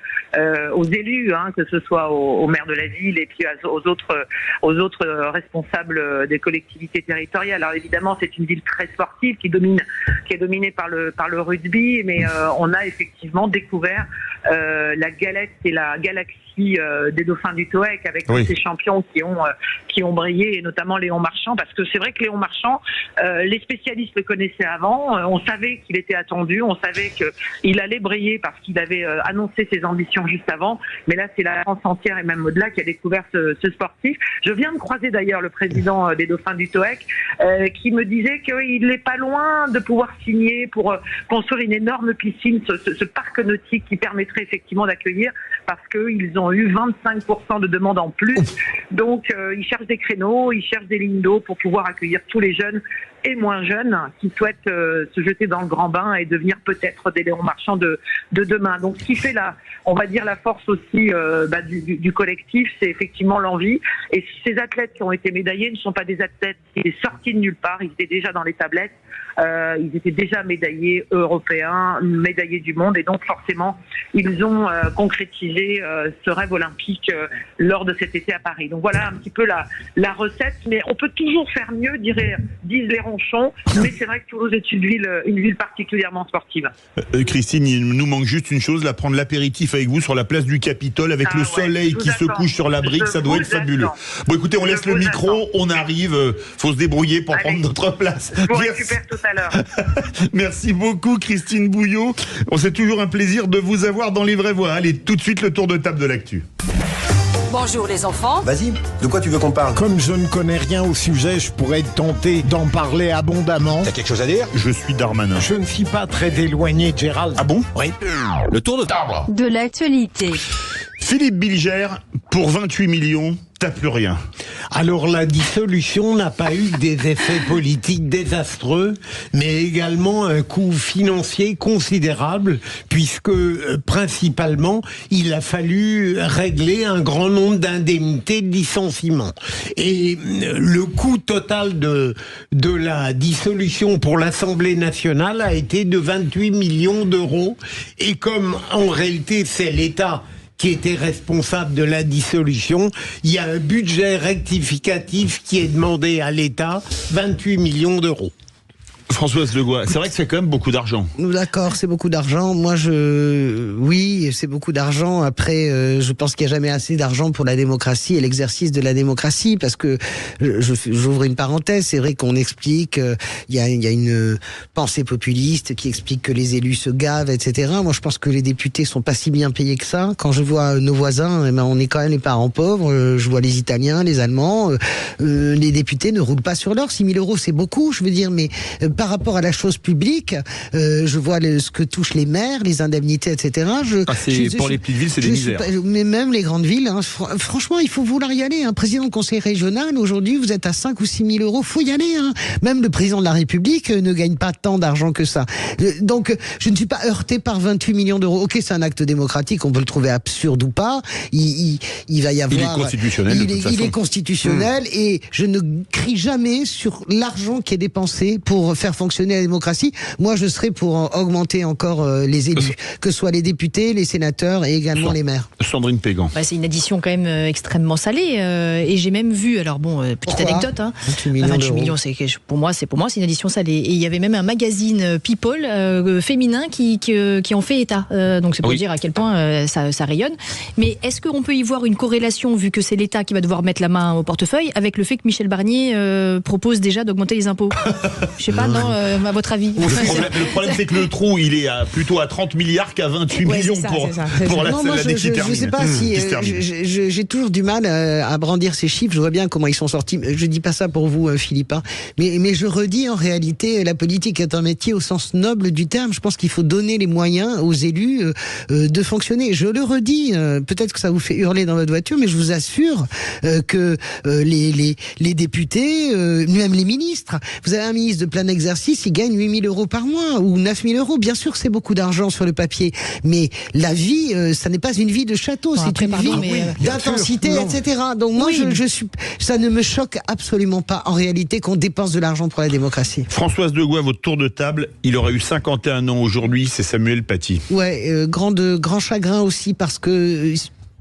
aux élus, que ce soit au maire de la ville et puis aux autres responsables des collectivités territoriales. Alors évidemment, c'est une ville très sportive qui est dominée par le rugby, mais on a effectivement découvert la galette et la galaxie des Dauphins du Toec avec tous ces champions qui ont brillé, et notamment Léon Marchand, parce que c'est vrai que Léon Marchand, les spécialistes le connaissaient avant, on savait qu'il était attendu, on savait qu'il allait briller parce qu'il avait annoncé ses ambitions juste avant, mais là c'est la France entière et même au-delà qui a découvert ce sportif. Je viens de croiser d'ailleurs le président des Dauphins du Toec qui me disait qu'il n'est pas loin de pouvoir signer pour construire une énorme piscine, ce parc nautique qui permettrait effectivement d'accueillir, parce qu'ils ont eu 25% de demandes en plus. Donc ils cherchent des créneaux, ils cherchent des lignes d'eau pour pouvoir accueillir tous les jeunes et moins jeunes qui souhaitent se jeter dans le grand bain et devenir peut-être des Léon Marchand de demain. Donc ce qui fait on va dire la force aussi du collectif, c'est effectivement l'envie. Et ces athlètes qui ont été médaillés ne sont pas des athlètes qui étaient sortis de nulle part, ils étaient déjà dans les tablettes. Ils étaient déjà médaillés européens, médaillés du monde, et donc forcément ils ont concrétisé ce rêve olympique lors de cet été à Paris. Donc voilà un petit peu la recette, mais on peut toujours faire mieux, disent les ronchons, mais c'est vrai que Toulouse est une ville particulièrement sportive. Christine, il nous manque juste une chose, prendre l'apéritif avec vous sur la place du Capitole avec le soleil qui se couche sur la brique, ça doit être fabuleux. Bon écoutez, on laisse le micro, on arrive, faut se débrouiller pour prendre notre place. Je vous récupère tout à l'heure. Merci beaucoup Christine Bouillot. C'est toujours un plaisir de vous avoir dans Les Vraies Voix. Allez, tout de suite le tour de table de l'actu. Bonjour les enfants. Vas-y, de quoi tu veux qu'on parle? Comme je ne connais rien au sujet, je pourrais être tenté d'en parler abondamment. T'as quelque chose à dire? Je suis Darmanin. Je ne suis pas très éloigné de Gérald. Ah bon? Oui. Le tour de table. De l'actualité. Philippe Bilger, pour 28 millions, t'as plus rien. Alors la dissolution n'a pas eu des effets politiques désastreux, mais également un coût financier considérable, puisque principalement il a fallu régler un grand nombre d'indemnités de licenciement. Et le coût total de la dissolution pour l'Assemblée nationale a été de 28 millions d'euros. Et comme en réalité c'est l'État qui était responsable de la dissolution, il y a un budget rectificatif qui est demandé à l'État, 28 millions d'euros. Françoise Degois, c'est vrai que c'est quand même beaucoup d'argent. D'accord, c'est beaucoup d'argent. Moi, oui, c'est beaucoup d'argent. Après, je pense qu'il n'y a jamais assez d'argent pour la démocratie et l'exercice de la démocratie, parce que j'ouvre une parenthèse. C'est vrai qu'on explique, il y a une pensée populiste qui explique que les élus se gavent, etc. Moi, je pense que les députés sont pas si bien payés que ça. Quand je vois nos voisins, eh ben, on est quand même les parents pauvres. Je vois les Italiens, les Allemands. Les députés ne roulent pas sur l'or. 6 000 € c'est beaucoup, je veux dire, mais par rapport à la chose publique, je vois ce que touchent les maires, les indemnités, etc. Pour les petites villes, c'est des misères. Mais même les grandes villes, hein, franchement, il faut vouloir y aller. Un président de conseil régional, aujourd'hui, vous êtes à 5 ou 6 000 €, faut y aller. Hein. Même le président de la République ne gagne pas tant d'argent que ça. Donc, je ne suis pas heurté par 28 millions d'euros. Ok, c'est un acte démocratique, on peut le trouver absurde ou pas. Il va y avoir... Il est constitutionnel, il est constitutionnel, et je ne crie jamais sur l'argent qui est dépensé pour faire fonctionner la démocratie. Moi, je serais pour augmenter encore les élus, que ce soit les députés, les sénateurs et également les maires. Sandrine Pégan. C'est une addition quand même extrêmement salée, et j'ai même vu, alors bon, petite anecdote, hein, 28 millions, pour moi c'est une addition salée. Et il y avait même un magazine People féminin qui en fait état. Donc c'est pour dire à quel point ça rayonne. Mais est-ce qu'on peut y voir une corrélation, vu que c'est l'État qui va devoir mettre la main au portefeuille, avec le fait que Michel Barnier propose déjà d'augmenter les impôts? Je sais pas, non, à votre avis. Le problème, c'est que le trou, il est plutôt à 30 milliards qu'à 28 millions pour l'année qui termine. Je sais pas si j'ai toujours du mal à brandir ces chiffres. Je vois bien comment ils sont sortis. Je dis pas ça pour vous, Philippe, hein. Mais je redis, en réalité, la politique est un métier au sens noble du terme. Je pense qu'il faut donner les moyens aux élus de fonctionner. Je le redis, peut-être que ça vous fait hurler dans votre voiture, mais je vous assure que les députés, même les ministres, vous avez un ministre de plein exercice, il gagne 8 000 € par mois ou 9 000 €. Bien sûr, c'est beaucoup d'argent sur le papier, mais la vie, ça n'est pas une vie de château, c'est une vie d'intensité, etc. Donc moi, ça ne me choque absolument pas, en réalité, qu'on dépense de l'argent pour la démocratie. Françoise Degois, votre tour de table, il aurait eu 51 ans aujourd'hui, c'est Samuel Paty. Ouais, grand chagrin aussi, parce que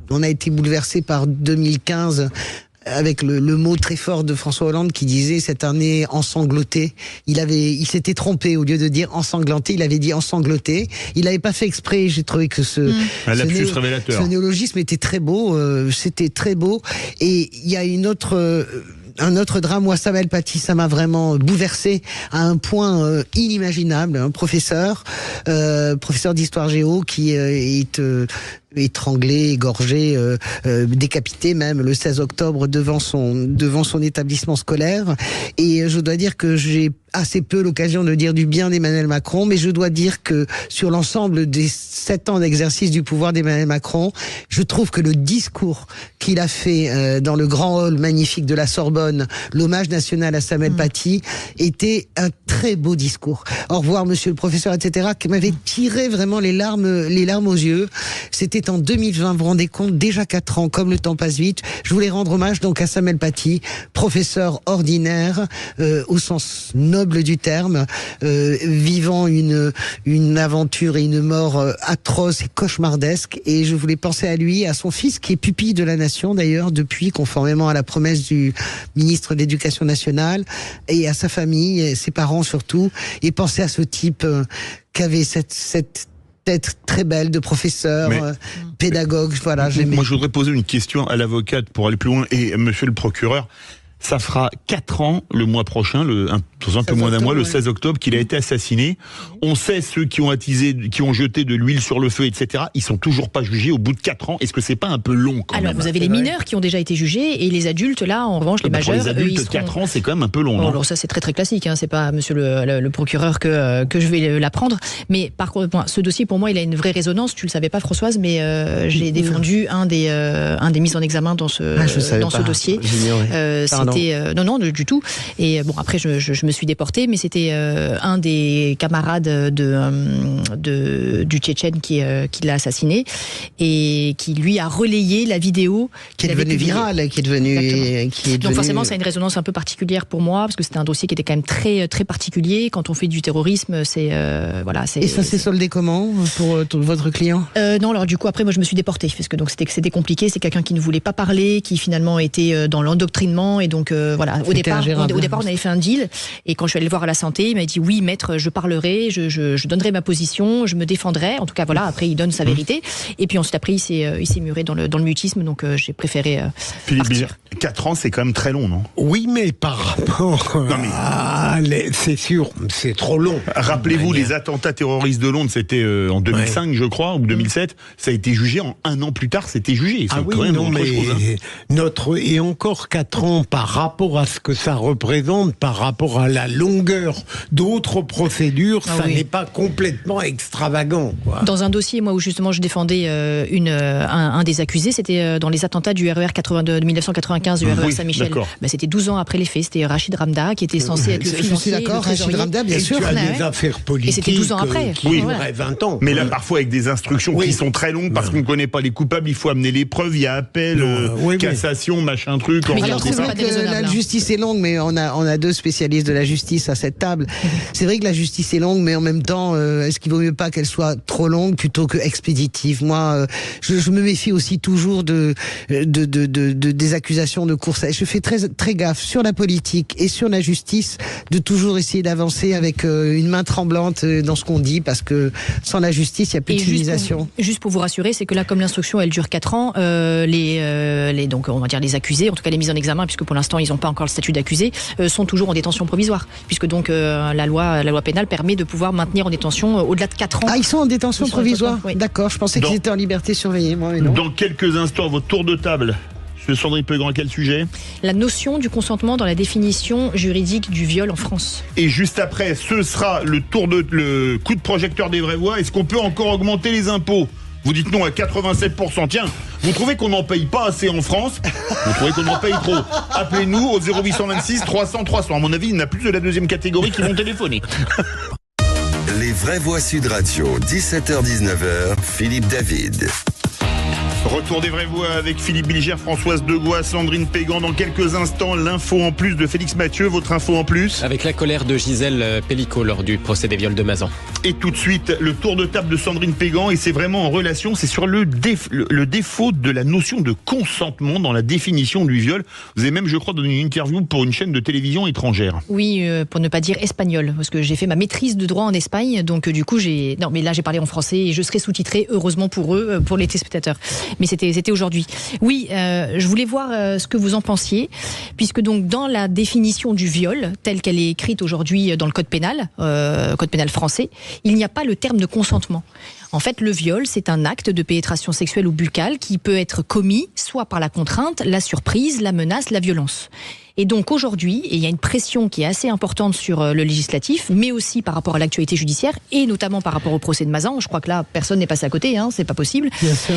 on a été bouleversé par 2015 avec le mot très fort de François Hollande qui disait cette année ensanglotée. Il s'était trompé, au lieu de dire ensanglanté, il avait dit ensangloté. Il n'avait pas fait exprès. J'ai trouvé que ce néologisme était très beau. C'était très beau. Et il y a un autre drame, moi, Samuel Paty, ça m'a vraiment bouleversé à un point inimaginable. Un professeur d'histoire géo qui est étranglé, égorgé, décapité même le 16 octobre devant son établissement scolaire. Et je dois dire que j'ai assez peu l'occasion de dire du bien d'Emmanuel Macron, mais je dois dire que sur l'ensemble des 7 ans d'exercice du pouvoir d'Emmanuel Macron, je trouve que le discours qu'il a fait dans le grand hall magnifique de la Sorbonne, l'hommage national à Samuel Paty, était un très beau discours. Au revoir, monsieur le professeur, etc., qui m'avait tiré vraiment les larmes aux yeux. C'était en 2020, vous vous rendez compte, déjà 4 ans, comme le temps passe vite. Je voulais rendre hommage donc à Samuel Paty, professeur ordinaire, au sens noble du terme, vivant une aventure et une mort atroce et cauchemardesque. Et je voulais penser à lui, à son fils, qui est pupille de la nation d'ailleurs, depuis, conformément à la promesse du ministre de l'Éducation nationale, et à sa famille, ses parents surtout, et penser à ce type qui avait cette tête très belle de professeur, pédagogue. Voilà, moi, je voudrais poser une question à l'avocate pour aller plus loin, et monsieur le procureur. Ça fera 4 ans le mois prochain, un peu moins d'un mois, le 16 octobre, qu'il a été assassiné. On sait ceux qui ont qui ont jeté de l'huile sur le feu, etc. Ils sont toujours pas jugés au bout de 4 ans. Est-ce que c'est pas un peu long quand même? Alors vous avez les mineurs qui ont déjà été jugés, et les adultes là, en revanche, les majeurs. Pour les adultes, 4 ans, c'est quand même un peu long. Non, alors ça c'est très très classique. Hein. C'est pas monsieur le procureur que je vais l'apprendre. Mais par contre, ce dossier pour moi, il a une vraie résonance. Tu le savais pas, Françoise, mais j'ai défendu un des mises en examen dans ce dossier. Non, du tout. Et bon, après, je me suis déportée, mais c'était un des camarades du Tchétchène qui l'a assassiné, et qui lui a relayé la vidéo qui est devenue virale, Donc forcément, ça a une résonance un peu particulière pour moi, parce que c'était un dossier qui était quand même très très particulier. Quand on fait du terrorisme, c'est Et ça s'est soldé comment pour votre client? Non, alors du coup après, moi je me suis déportée, parce que donc c'était compliqué. C'est quelqu'un qui ne voulait pas parler, qui finalement était dans l'endoctrinement, et Donc voilà, au départ, on avait fait un deal. Et quand je suis allée le voir à la santé, il m'a dit oui, maître, je parlerai, je donnerai ma position, je me défendrai. En tout cas, voilà. Après, il donne sa vérité. Et puis ensuite, après, il s'est muré dans le mutisme. Donc j'ai préféré. Philippe Bilger, 4 ans, c'est quand même très long, non? Oui, mais par rapport c'est sûr, c'est trop long. Rappelez-vous, les attentats terroristes de Londres, c'était en 2005, je crois, ou 2007. Ça a été jugé en 1 an plus tard, c'était jugé. Ah oui, non, mais et encore 4 ans par rapport à ce que ça représente, par rapport à la longueur d'autres procédures, ça n'est pas complètement extravagant, quoi. Dans un dossier, moi, où justement je défendais un des accusés, c'était dans les attentats du RER de 1995, du RER Saint-Michel. C'était 12 ans après les faits, c'était Rachid Ramda qui était censé être le financier. Je suis d'accord, Rachid Ramda, bien sûr. Tu as des affaires politiques. Et c'était 12 ans après. Qui duraient 20 ans. Mais là, parfois, avec des instructions qui sont très longues, parce qu'on ne connaît pas les coupables, il faut amener les preuves, il y a appel, cassation, machin truc. Alors, c'est vrai que la justice est longue, mais on a 2 spécialistes de la justice à cette table. C'est vrai que la justice est longue, mais en même temps, est-ce qu'il vaut mieux pas qu'elle soit trop longue plutôt que expéditive? Moi, je me méfie aussi toujours des accusations de course. Je fais très gaffe sur la politique et sur la justice de toujours essayer d'avancer avec une main tremblante dans ce qu'on dit, parce que sans la justice, il n'y a plus de civilisation. Juste pour vous rassurer, c'est que là, comme l'instruction, elle dure 4 ans, donc on va dire les accusés, en tout cas les mises en examen, puisque pour l'instant ils n'ont pas encore le statut d'accusé, sont toujours en détention provisoire, puisque donc la loi pénale permet de pouvoir maintenir en détention au-delà de 4 ans. Ah, ils sont en détention provisoire. D'accord, je pensais qu'ils étaient en liberté surveillée, moi, mais non. Dans quelques instants, votre tour de table. Sandrine Pégan, à quel sujet? La notion du consentement dans la définition juridique du viol en France. Et juste après, ce sera le coup de projecteur des vraies voix. Est-ce qu'on peut encore augmenter les impôts? Vous dites non à 87%. Tiens, vous trouvez qu'on n'en paye pas assez en France? Vous trouvez qu'on en paye trop? Appelez-nous au 0826 300 300. À mon avis, il n'y en a plus de la deuxième catégorie qui vont téléphoner. Les vraies voix Sud Radio, 17h-19h, Philippe David. Retour des vraies voix avec Philippe Bilger, Françoise Degois, Sandrine Pégan. Dans quelques instants, l'info en plus de Félix Mathieu. Votre info en plus? Avec la colère de Gisèle Pellicot lors du procès des viols de Mazan. Et tout de suite, le tour de table de Sandrine Pégan. Et c'est vraiment en relation, c'est sur le défaut de la notion de consentement dans la définition du viol. Vous avez même, je crois, donné une interview pour une chaîne de télévision étrangère. Oui, pour ne pas dire espagnol, parce que j'ai fait ma maîtrise de droit en Espagne. Donc du coup, non, mais là j'ai parlé en français et je serai sous-titré, heureusement pour eux, pour les téléspectateurs. Mais c'était aujourd'hui. Oui, je voulais voir ce que vous en pensiez, puisque donc dans la définition du viol, telle qu'elle est écrite aujourd'hui dans le code pénal français, il n'y a pas le terme de consentement. En fait, le viol, c'est un acte de pénétration sexuelle ou buccale qui peut être commis soit par la contrainte, la surprise, la menace, la violence. Et donc aujourd'hui, il y a une pression qui est assez importante sur le législatif, mais aussi par rapport à l'actualité judiciaire, et notamment par rapport au procès de Mazan. Je crois que là, personne n'est passé à côté, c'est pas possible. Bien sûr.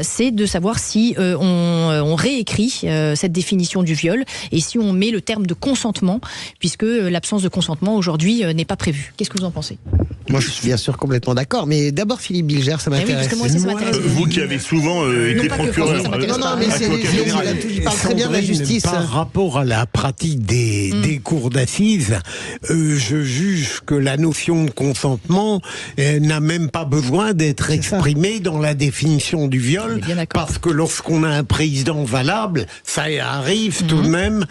C'est de savoir si on réécrit cette définition du viol, et si on met le terme de consentement, puisque l'absence de consentement aujourd'hui n'est pas prévue. Qu'est-ce que vous en pensez? Moi, je suis bien sûr complètement d'accord, mais d'abord Philippe Bilger, ça m'intéresse. Oui, parce que moi, ça m'intéresse. Vous qui avez souvent été procureur. Non, mais il parle très bien de la justice. Par rapport à la pratique des cours d'assises, je juge que la notion de consentement n'a même pas besoin d'être exprimée dans la définition du viol, parce que lorsqu'on a un président valable, ça arrive tout de même,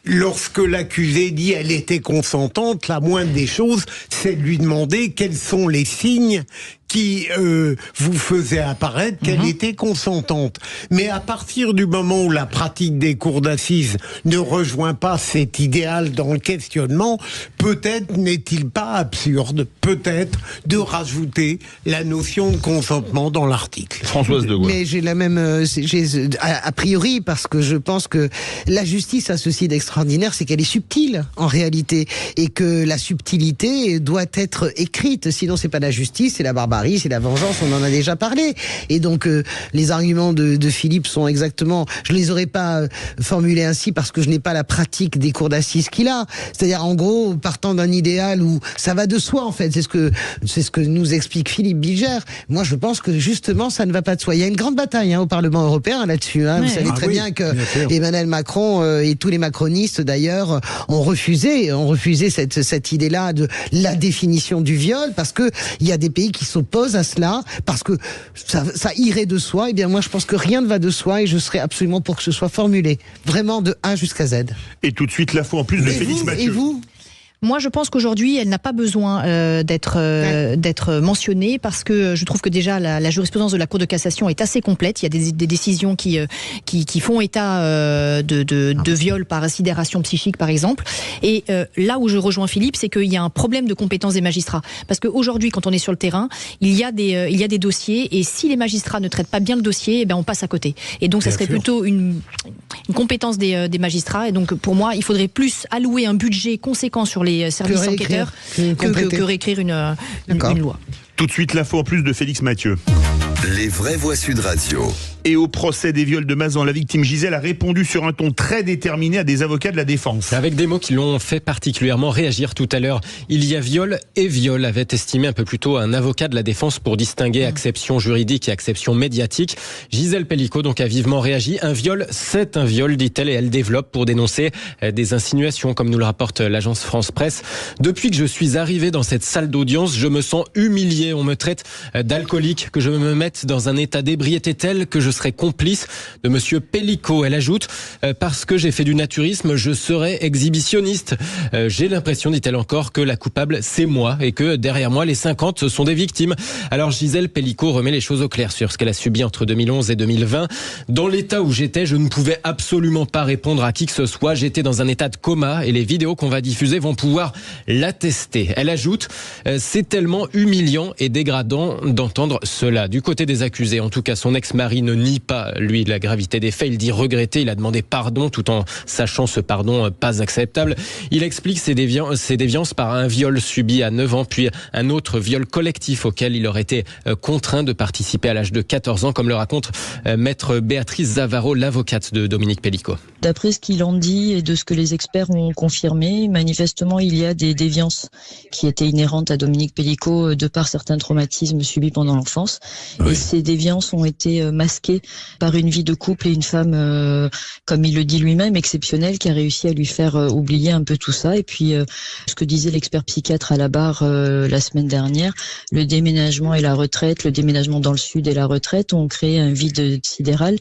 lorsque l'accusé dit elle était consentante, la moindre des choses, c'est de lui demander quels sont les signes qui vous faisait apparaître qu'elle était consentante. Mais à partir du moment où la pratique des cours d'assises ne rejoint pas cet idéal dans le questionnement, peut-être n'est-il pas absurde, peut-être, de rajouter la notion de consentement dans l'article. Françoise Degois. Mais j'ai la même a priori, parce que je pense que la justice a ceci d'extraordinaire, c'est qu'elle est subtile en réalité, et que la subtilité doit être écrite, sinon c'est pas la justice, c'est la barbarie. C'est la vengeance, on en a déjà parlé. Et donc, les arguments de Philippe sont exactement... Je les aurais pas formulés ainsi parce que je n'ai pas la pratique des cours d'assises qu'il a. C'est-à-dire, en gros, partant d'un idéal où ça va de soi, en fait. C'est ce que nous explique Philippe Bilger. Moi, je pense que, justement, ça ne va pas de soi. Il y a une grande bataille au Parlement européen là-dessus. Vous savez très bien que Emmanuel Macron et tous les macronistes, d'ailleurs, ont refusé cette idée-là de la définition du viol, parce que il y a des pays qui sont s'oppose à cela, parce que ça irait de soi. Eh bien, moi, je pense que rien ne va de soi et je serais absolument pour que ce soit formulé, vraiment de A jusqu'à Z. Et tout de suite, l'info en plus de Félix Mathieu. Et vous ? Moi, je pense qu'aujourd'hui, elle n'a pas besoin d'être mentionnée parce que je trouve que déjà la jurisprudence de la Cour de cassation est assez complète. Il y a des décisions qui font état de viol par sidération psychique, par exemple. Et là où je rejoins Philippe, c'est qu'il y a un problème de compétence des magistrats. Parce qu'aujourd'hui, quand on est sur le terrain, il y a des dossiers et si les magistrats ne traitent pas bien le dossier, eh ben on passe à côté. Et donc, ça serait plutôt une compétence des magistrats. Et donc, pour moi, il faudrait plus allouer un budget conséquent sur les services enquêteurs que réécrire une loi. Tout de suite, l'info en plus de Félix Mathieu. Les vraies voix Sud Radio. Et au procès des viols de Mazan, la victime Gisèle a répondu sur un ton très déterminé à des avocats de la défense. Avec des mots qui l'ont fait particulièrement réagir tout à l'heure. Il y a viol et viol, avait estimé un peu plus tôt un avocat de la défense pour distinguer acception juridique et acception médiatique. Gisèle Pellicot donc a vivement réagi. Un viol, c'est un viol, dit-elle, et elle développe pour dénoncer des insinuations, comme nous le rapporte l'agence France Presse. Depuis que je suis arrivée dans cette salle d'audience, je me sens humiliée. On me traite d'alcoolique, que je me mette dans un état d'ébriété tel que je serais complice de monsieur Pellicot. Elle ajoute, parce que j'ai fait du naturisme, je serais exhibitionniste. J'ai l'impression, dit-elle encore, que la coupable, c'est moi et que derrière moi, les 50 sont des victimes. Alors Gisèle Pellicot remet les choses au clair sur ce qu'elle a subi entre 2011 et 2020. Dans l'état où j'étais, je ne pouvais absolument pas répondre à qui que ce soit. J'étais dans un état de coma et les vidéos qu'on va diffuser vont pouvoir l'attester. Elle ajoute, c'est tellement humiliant et dégradant d'entendre cela. Du côté des accusés, en tout cas, son ex-mari ne nie pas, lui, la gravité des faits. Il dit regretter, il a demandé pardon tout en sachant ce pardon pas acceptable. Il explique ses déviances par un viol subi à 9 ans, puis un autre viol collectif auquel il aurait été contraint de participer à l'âge de 14 ans, comme le raconte maître Béatrice Zavaro, l'avocate de Dominique Pellicot. D'après ce qu'il en dit et de ce que les experts ont confirmé, manifestement, il y a des déviances qui étaient inhérentes à Dominique Pellicot de par certains traumatismes subis pendant l'enfance. Oui. Et ces déviances ont été masquées par une vie de couple et une femme, comme il le dit lui-même, exceptionnelle, qui a réussi à lui faire oublier un peu tout ça. Et puis, ce que disait l'expert psychiatre à la barre la semaine dernière, le déménagement et la retraite, le déménagement dans le sud et la retraite ont créé un vide sidéral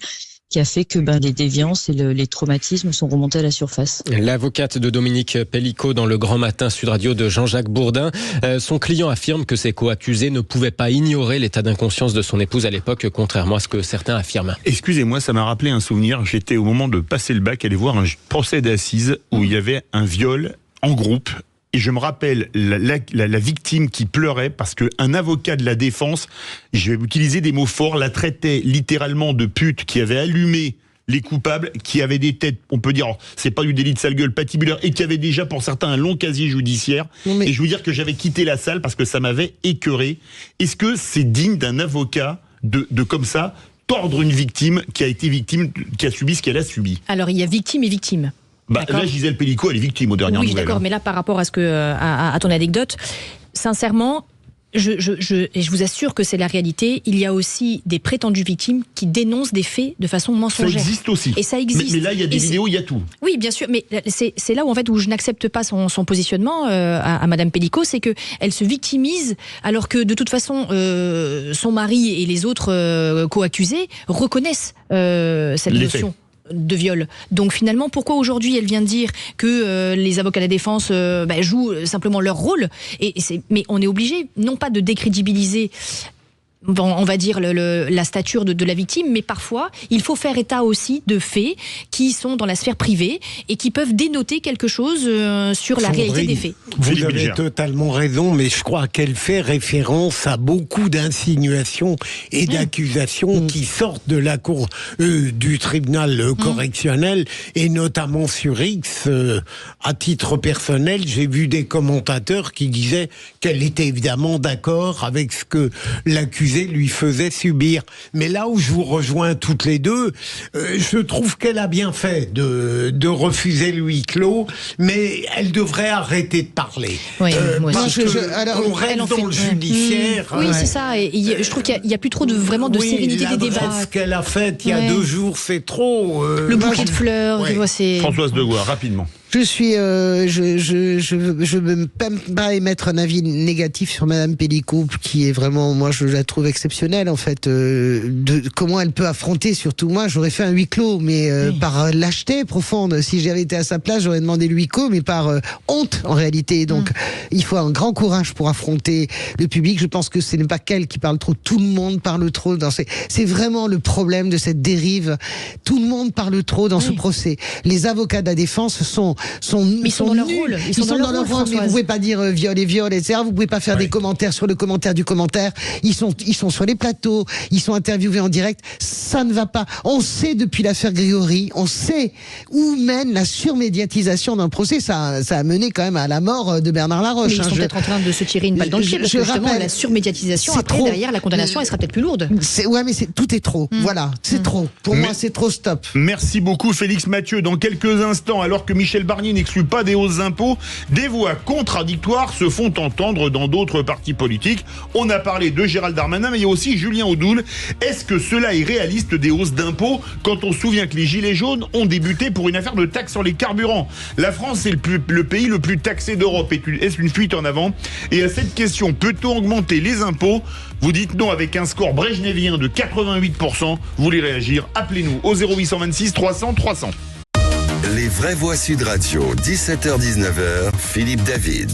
qui a fait que les déviances et les traumatismes sont remontés à la surface. L'avocate de Dominique Pellicot dans le Grand Matin Sud Radio de Jean-Jacques Bourdin. Son client affirme que ses co-accusés ne pouvaient pas ignorer l'état d'inconscience de son épouse à l'époque, contrairement à ce que certains affirment. Excusez-moi, ça m'a rappelé un souvenir. J'étais au moment de passer le bac, aller voir un procès d'assises où il y avait un viol en groupe. Et je me rappelle la victime qui pleurait parce qu'un avocat de la défense, je vais utiliser des mots forts, la traitait littéralement de pute qui avait allumé les coupables, qui avaient des têtes, on peut dire, c'est pas du délit de sale gueule patibulaire, et qui avaient déjà pour certains un long casier judiciaire. Et je veux dire que j'avais quitté la salle parce que ça m'avait écœuré. Est-ce que c'est digne d'un avocat de comme ça tordre une victime qui a été victime, qui a subi ce qu'elle a subi? Alors il y a victime et victime. Là, Gisèle Pellicot, elle est victime aux dernières nouvelles. Oui, d'accord, mais là, par rapport à à ton anecdote, sincèrement, je vous assure que c'est la réalité. Il y a aussi des prétendues victimes qui dénoncent des faits de façon mensongère. Ça existe aussi. Et ça existe. Mais là, il y a des vidéos, il y a tout. Oui, bien sûr, mais c'est là où je n'accepte pas son positionnement à Madame Pellicot, c'est que elle se victimise alors que de toute façon son mari et les autres co-accusés reconnaissent cette notion de viol. Donc finalement, pourquoi aujourd'hui elle vient de dire que les avocats de la défense jouent simplement leur rôle, mais on est obligé non pas de décrédibiliser, on va dire la stature de la victime, mais parfois il faut faire état aussi de faits qui sont dans la sphère privée et qui peuvent dénoter quelque chose sur la réalité des faits. Vous avez totalement raison, mais je crois qu'elle fait référence à beaucoup d'insinuations et d'accusations qui sortent de la cour du tribunal correctionnel, et notamment sur X. À titre personnel, j'ai vu des commentateurs qui disaient qu'elle était évidemment d'accord avec ce que l'accusé lui faisait subir. Mais là où je vous rejoins toutes les deux, je trouve qu'elle a bien fait de refuser le huis clos, mais elle devrait arrêter de parler. Oui, parce qu'on reste dans le judiciaire. Oui, c'est ça. Et je trouve qu'il n'y a plus trop vraiment de sérénité des débats. Ce qu'elle a fait il y a 2 jours, c'est trop. Le bouquet de fleurs. Françoise Degois, rapidement. Je suis, je me permets pas émettre un avis négatif sur Madame Pellicot, qui est vraiment, moi, je la trouve exceptionnelle, en fait, de comment elle peut affronter, surtout moi, j'aurais fait un huis clos, mais par lâcheté profonde. Si j'avais été à sa place, j'aurais demandé le huis clos, mais par honte, en réalité. Donc, il faut un grand courage pour affronter le public. Je pense que ce n'est pas qu'elle qui parle trop, tout le monde parle trop. C'est vraiment le problème de cette dérive. Tout le monde parle trop dans ce procès. Les avocats de la défense sont dans leur rôle. Ils sont dans leur rôle, mais vous pouvez pas dire viol, etc. Vous pouvez pas faire des commentaires sur le commentaire du commentaire. Ils sont sur les plateaux, ils sont interviewés en direct. Ça ne va pas. On sait depuis l'affaire Grégory, on sait où mène la surmédiatisation d'un procès. Ça a mené quand même à la mort de Bernard Laroche. Mais ils sont peut-être en train de se tirer une balle dans le pied, parce que justement, rappelle, la surmédiatisation, après, derrière, la condamnation, elle sera peut-être plus lourde. Mais tout est trop. Voilà, c'est trop. Pour moi, c'est trop, stop. Merci beaucoup, Félix Mathieu. Dans quelques instants, alors que Michel Barnier n'exclut pas des hausses d'impôts, des voix contradictoires se font entendre dans d'autres partis politiques. On a parlé de Gérald Darmanin, mais il y a aussi Julien Audoul. Est-ce que cela est réaliste, des hausses d'impôts, quand on se souvient que les Gilets jaunes ont débuté pour une affaire de taxe sur les carburants? La France est le pays le plus taxé d'Europe. Est-ce une fuite en avant? Et à cette question, peut-on augmenter les impôts? Vous dites non avec un score brejnevien de 88%. Vous voulez réagir? Appelez-nous au 0826 300 300. Les vraies voix Sud Radio, 17h-19h, Philippe David.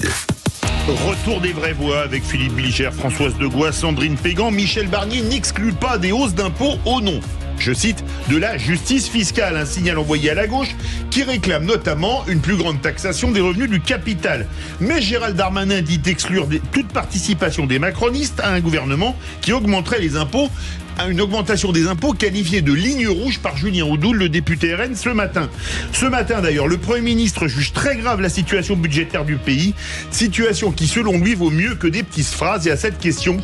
Retour des vraies voix avec Philippe Bilger, Françoise Degois, Sandrine Pégan. Michel Barnier n'exclut pas des hausses d'impôts au nom, je cite, de la justice fiscale, un signal envoyé à la gauche qui réclame notamment une plus grande taxation des revenus du capital. Mais Gérald Darmanin dit exclure toute participation des macronistes à un gouvernement qui augmenterait les impôts, à une augmentation des impôts qualifiée de ligne rouge par Julien Audoul, le député RN, ce matin. Ce matin d'ailleurs, le Premier ministre juge très grave la situation budgétaire du pays, situation qui selon lui vaut mieux que des petites phrases. Et à cette question,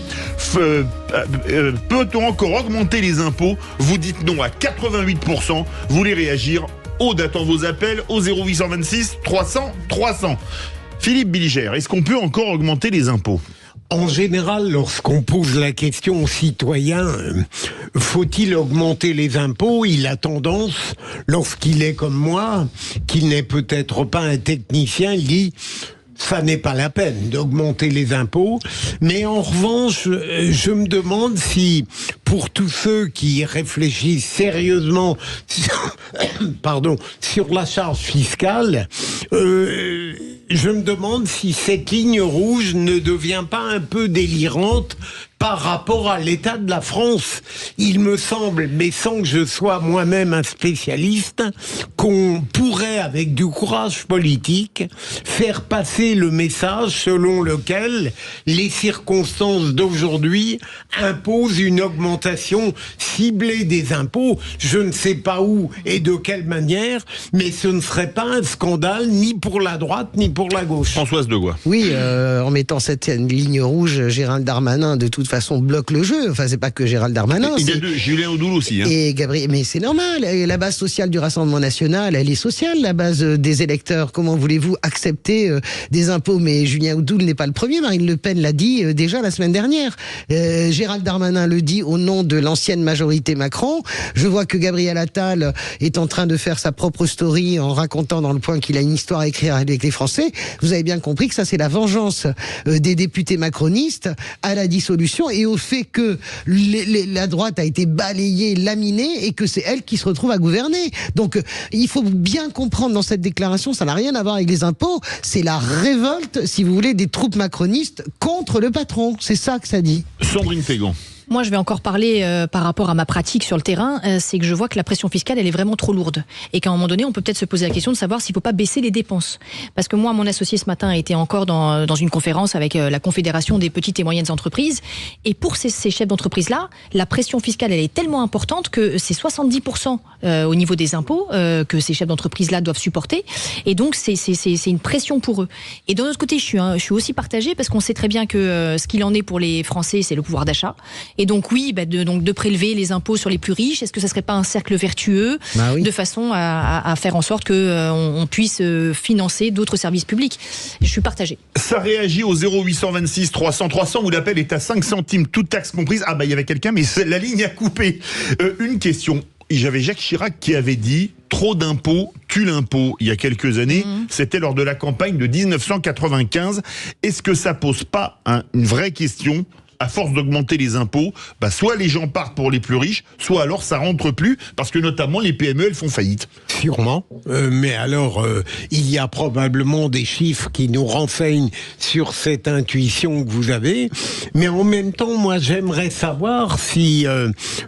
peut-on encore augmenter les impôts? Vous dites non à 88%, vous voulez réagir? Aude attend vos appels au 0826 300 300. Philippe Bilger, est-ce qu'on peut encore augmenter les impôts? En général, lorsqu'on pose la question aux citoyens, faut-il augmenter les impôts? Il a tendance, lorsqu'il est comme moi, qu'il n'est peut-être pas un technicien, il dit ça n'est pas la peine d'augmenter les impôts. Mais en revanche, je me demande si, pour tous ceux qui réfléchissent sérieusement sur la charge fiscale, je me demande si cette ligne rouge ne devient pas un peu délirante par rapport à l'état de la France. Il me semble, mais sans que je sois moi-même un spécialiste, qu'on pourrait, avec du courage politique, faire passer le message selon lequel les circonstances d'aujourd'hui imposent une augmentation ciblée des impôts. Je ne sais pas où et de quelle manière, mais ce ne serait pas un scandale ni pour la droite ni pour la gauche. Françoise Degois. Oui, en mettant cette ligne rouge, Gérald Darmanin, de toute façon, bloque le jeu. Enfin, c'est pas que Gérald Darmanin. Il y a Julien Audoul aussi. Et Gabriel, mais c'est normal. La base sociale du Rassemblement national, elle est sociale, la base des électeurs. Comment voulez-vous accepter des impôts? Mais Julien Audoul n'est pas le premier. Marine Le Pen l'a dit déjà la semaine dernière. Gérald Darmanin le dit au nom de l'ancienne majorité Macron. Je vois que Gabriel Attal est en train de faire sa propre story en racontant dans Le Point qu'il a une histoire à écrire avec les Français. Vous avez bien compris que ça, c'est la vengeance des députés macronistes à la dissolution et au fait que la droite a été balayée, laminée, et que c'est elle qui se retrouve à gouverner. Donc, il faut bien comprendre dans cette déclaration, ça n'a rien à voir avec les impôts, c'est la révolte, si vous voulez, des troupes macronistes contre le patron. C'est ça que ça dit. Sandrine Pégan. Moi, je vais encore parler par rapport à ma pratique sur le terrain, c'est que je vois que la pression fiscale, elle est vraiment trop lourde. Et qu'à un moment donné, on peut peut-être se poser la question de savoir s'il ne faut pas baisser les dépenses. Parce que moi, mon associé ce matin a été encore dans une conférence avec la Confédération des petites et moyennes entreprises. Et pour ces chefs d'entreprise-là, la pression fiscale, elle est tellement importante que c'est 70% au niveau des impôts que ces chefs d'entreprise-là doivent supporter. Et donc, c'est une pression pour eux. Et d'un autre côté, je suis aussi partagée parce qu'on sait très bien que ce qu'il en est pour les Français, c'est le pouvoir d'achat. Et donc oui, de prélever les impôts sur les plus riches, est-ce que ça serait pas un cercle vertueux de façon à faire en sorte qu'on puisse financer d'autres services publics? Je suis partagée. Ça réagit au 0826 300 300 où l'appel est à 5 centimes, toute taxe comprise. Ah bah il y avait quelqu'un, mais la ligne a coupé. Une question. j'avais Jacques Chirac qui avait dit « Trop d'impôts tue l'impôt » il y a quelques années. C'était lors de la campagne de 1995. Est-ce que ça pose pas une vraie question ? À force d'augmenter les impôts, soit les gens partent pour les plus riches, soit alors ça rentre plus, parce que notamment les PME, elles font faillite. Sûrement. Mais alors, il y a probablement des chiffres qui nous renseignent sur cette intuition que vous avez. Mais en même temps, moi, j'aimerais savoir si,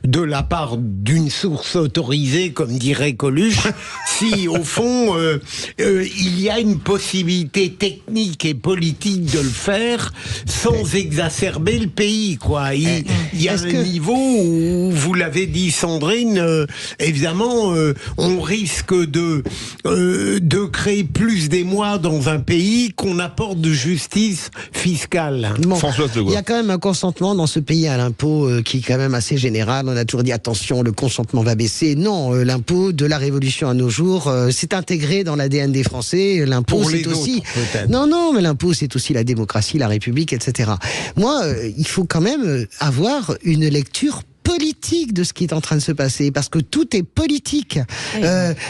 de la part d'une source autorisée, comme dirait Coluche, si, au fond, il y a une possibilité technique et politique de le faire sans exacerber le pays, quoi. Il y a un niveau où, vous l'avez dit, Sandrine, évidemment, on risque de créer plus d'émoi dans un pays qu'on apporte de justice fiscale. Bon, il y a quand même un consentement dans ce pays à l'impôt qui est quand même assez général. On a toujours dit attention, le consentement va baisser. Non, l'impôt de la Révolution à nos jours, c'est intégré dans l'ADN des Français. L'impôt, c'est aussi... Non, mais l'impôt, c'est aussi la démocratie, la République, etc. Moi, il faut quand même avoir une lecture politique de ce qui est en train de se passer, parce que tout est politique.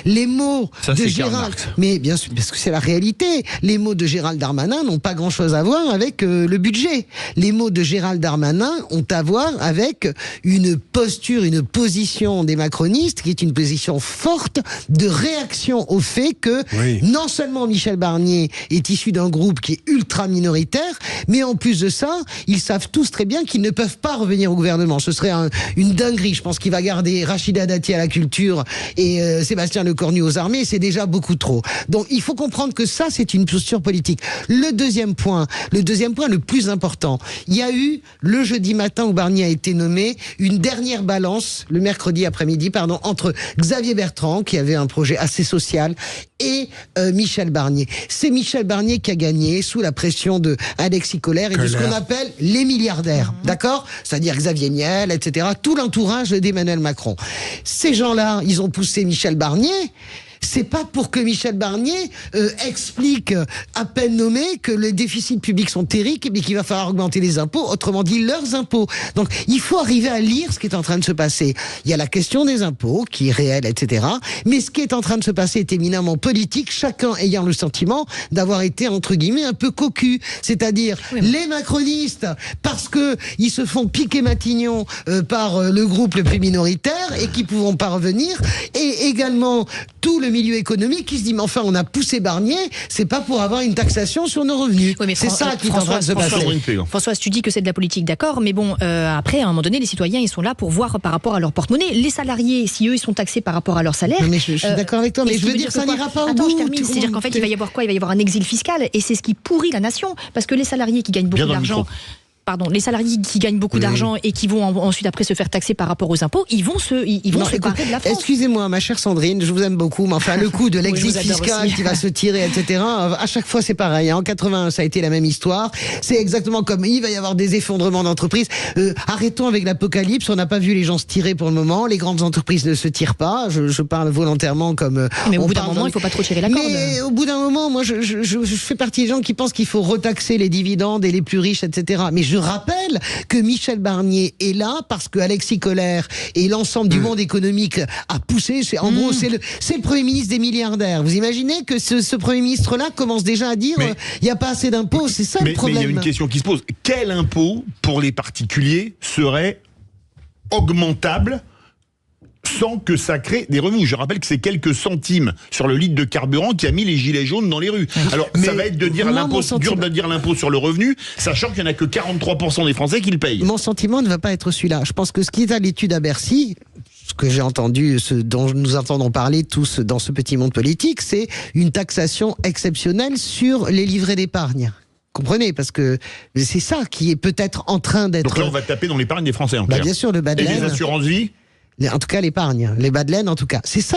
Les mots de Gérald, mais bien sûr, parce que c'est la réalité. Les mots de Gérald Darmanin n'ont pas grand-chose à voir avec le budget. Les mots de Gérald Darmanin ont à voir avec une posture, une position des macronistes qui est une position forte de réaction au fait que non seulement Michel Barnier est issu d'un groupe qui est ultra minoritaire, mais en plus de ça, ils savent tous très bien qu'ils ne peuvent pas revenir au gouvernement. Ce serait une dinguerie. Je pense qu'il va garder Rachida Dati à la culture et Sébastien Lecornu aux armées. C'est déjà beaucoup trop. Donc il faut comprendre que ça, c'est une posture politique. Le deuxième point le plus important, il y a eu le jeudi matin où Barnier a été nommé, une dernière balance, le mercredi après-midi, entre Xavier Bertrand, qui avait un projet assez social, et Michel Barnier. C'est Michel Barnier qui a gagné sous la pression de Alexis Collère et de ce qu'on appelle les milliardaires. D'accord ? C'est-à-dire Xavier Niel, etc. Tout l'entourage d'Emmanuel Macron. Ces gens-là, ils ont poussé Michel Barnier. C'est pas pour que Michel Barnier explique à peine nommé que les déficits publics sont terribles et qu'il va falloir augmenter les impôts, autrement dit leurs impôts. Donc il faut arriver à lire ce qui est en train de se passer. Il y a la question des impôts qui est réelle, etc. Mais ce qui est en train de se passer est éminemment politique, chacun ayant le sentiment d'avoir été entre guillemets un peu cocu. C'est-à-dire les macronistes, parce que ils se font piquer Matignon par le groupe le plus minoritaire et qui ne pourront pas revenir, et également tout le milieu économique qui se dit mais enfin on a poussé Barnier, c'est pas pour avoir une taxation sur nos revenus. Oui, c'est ça qui est en train de se passer. Françoise, tu dis que c'est de la politique, d'accord, mais bon, après à un moment donné les citoyens ils sont là pour voir par rapport à leur porte-monnaie. Les salariés, si eux ils sont taxés par rapport à leur salaire. Mais je suis d'accord avec toi, mais je veux dire que ça n'ira pas au bout. Je termine, c'est-à-dire qu'en fait il va y avoir quoi ? Il va y avoir un exil fiscal, et c'est ce qui pourrit la nation, parce que les salariés qui gagnent beaucoup d'argent. Les salariés qui gagnent beaucoup d'argent et qui vont ensuite après se faire taxer par rapport aux impôts, ils vont se barrer de la France. Excusez-moi, ma chère Sandrine, je vous aime beaucoup, mais enfin le coup de l'exil fiscal qui va se tirer, etc. À chaque fois c'est pareil. En 81 ça a été la même histoire. C'est exactement comme il va y avoir des effondrements d'entreprises. Arrêtons avec l'apocalypse. On n'a pas vu les gens se tirer pour le moment. Les grandes entreprises ne se tirent pas. Je parle volontairement comme. Mais au bout d'un moment, il ne faut pas trop tirer la corde. Mais au bout d'un moment, moi, je fais partie des gens qui pensent qu'il faut retaxer les dividendes et les plus riches, etc. Mais je rappelle que Michel Barnier est là parce que Alexis Collère et l'ensemble du monde économique a poussé. En gros, c'est le Premier ministre des milliardaires. Vous imaginez que ce Premier ministre-là commence déjà à dire il n'y a pas assez d'impôts. C'est ça le problème. Mais il y a une question qui se pose. Quel impôt pour les particuliers serait augmentable sans que ça crée des revenus? Je rappelle que c'est quelques centimes sur le litre de carburant qui a mis les gilets jaunes dans les rues. Alors, ça va être dur de dire l'impôt sur le revenu, sachant qu'il n'y en a que 43% des Français qui le payent. Mon sentiment ne va pas être celui-là. Je pense que ce qui est à l'étude à Bercy, ce que j'ai entendu, ce dont nous entendons parler tous dans ce petit monde politique, c'est une taxation exceptionnelle sur les livrets d'épargne. Comprenez, parce que c'est ça qui est peut-être en train d'être... Donc là, on va taper dans l'épargne des Français, en clair. Bien sûr, le bas de laine. Et les assurances-vie ? En tout cas, l'épargne, les bas de laine, en tout cas. C'est ça.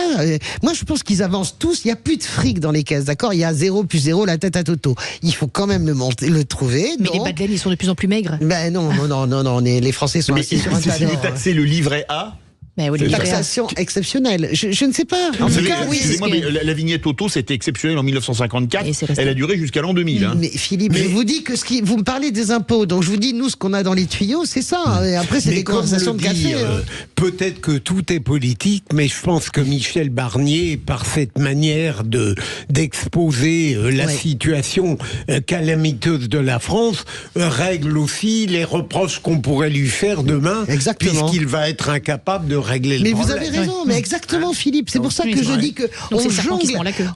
Moi, je pense qu'ils avancent tous. Il n'y a plus de fric dans les caisses, d'accord ? Il y a 0 plus 0, la tête à Toto. Il faut quand même le trouver. Mais les bas de laine, ils sont de plus en plus maigres. Ben non. Les Français sont assis sur un tas d'or. Si vous taxez le livret A, taxation exceptionnelle. Je ne sais pas. En tout cas, excusez-moi, mais la vignette auto, c'était exceptionnel en 1954. Elle a duré jusqu'à l'an 2000. Mais Philippe, je vous dis que vous me parlez des impôts. Donc je vous dis, nous, ce qu'on a dans les tuyaux, c'est ça. Et après, c'est des conversations de café. peut-être que tout est politique, mais je pense que Michel Barnier, par cette manière d'exposer la situation calamiteuse de la France, règle aussi les reproches qu'on pourrait lui faire demain, puisqu'il va être incapable de régler le problème. Mais vous avez raison, mais exactement, Philippe. C'est pour ça que je dis que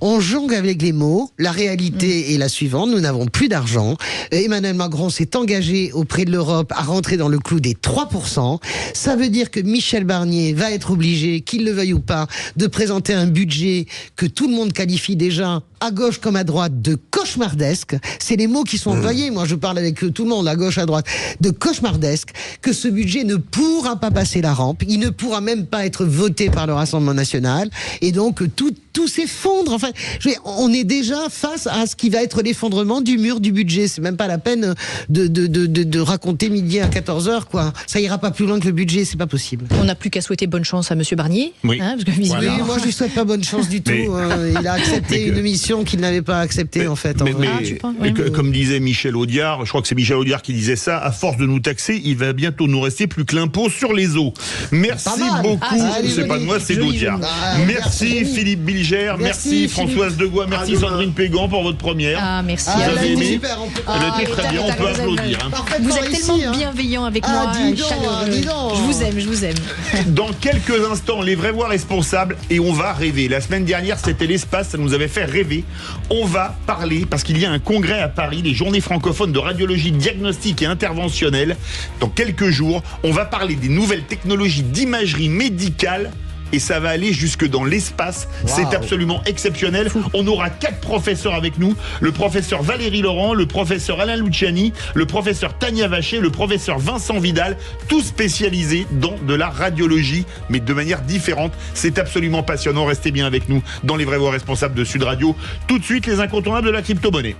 on jongle avec les mots. La réalité est la suivante, nous n'avons plus d'argent. Emmanuel Macron s'est engagé auprès de l'Europe à rentrer dans le clou des 3%. Ça veut dire que Michel Barnier va être obligé, qu'il le veuille ou pas, de présenter un budget que tout le monde qualifie déjà, à gauche comme à droite, de cauchemardesque. C'est les mots qui sont employés. Moi, je parle avec tout le monde, à gauche, à droite, de cauchemardesque, que ce budget ne pourra pas passer la rampe. Il ne pourra même pas être voté par le Rassemblement national. Et donc, tout s'effondre. Enfin, on est déjà face à ce qui va être l'effondrement du mur du budget. C'est même pas la peine de raconter midi à 14h, quoi. Ça ira pas plus loin que le budget, c'est pas possible. On n'a plus qu'à souhaiter bonne chance à Monsieur Barnier. Oui. Parce que visiblement... Oui, moi, je lui souhaite pas bonne chance du tout. Il a accepté une mission qu'il n'avait pas acceptée, en fait. Comme disait Michel Audiard, je crois que c'est Michel Audiard qui disait ça, à force de nous taxer, il va bientôt nous rester plus que l'impôt sur les eaux. Merci beaucoup. C'est pas de moi, c'est d'Audiard. Merci Philippe Bilger, merci Françoise Degois, merci Sandrine Pégan pour votre première. Merci. Vous avez aimé? Super, elle était très bien, on peut applaudir. Vous êtes tellement bienveillant avec moi, chaleureux. Je vous aime. Dans quelques instants, les vrais voix responsables, et on va rêver. La semaine dernière, c'était l'espace, ça nous avait fait rêver. On va parler, parce qu'il y a un congrès à Paris, les journées francophones de radiologie diagnostique et interventionnelle. Dans quelques jours, on va parler des nouvelles technologies d'imagerie médicale. Et ça va aller jusque dans l'espace. Wow. C'est absolument exceptionnel. On aura 4 professeurs avec nous. Le professeur Valérie Laurent, le professeur Alain Luciani, le professeur Tania Vacher, le professeur Vincent Vidal, tous spécialisés dans de la radiologie, mais de manière différente. C'est absolument passionnant. Restez bien avec nous dans les vraies voix responsables de Sud Radio. Tout de suite, les incontournables de la crypto-monnaie.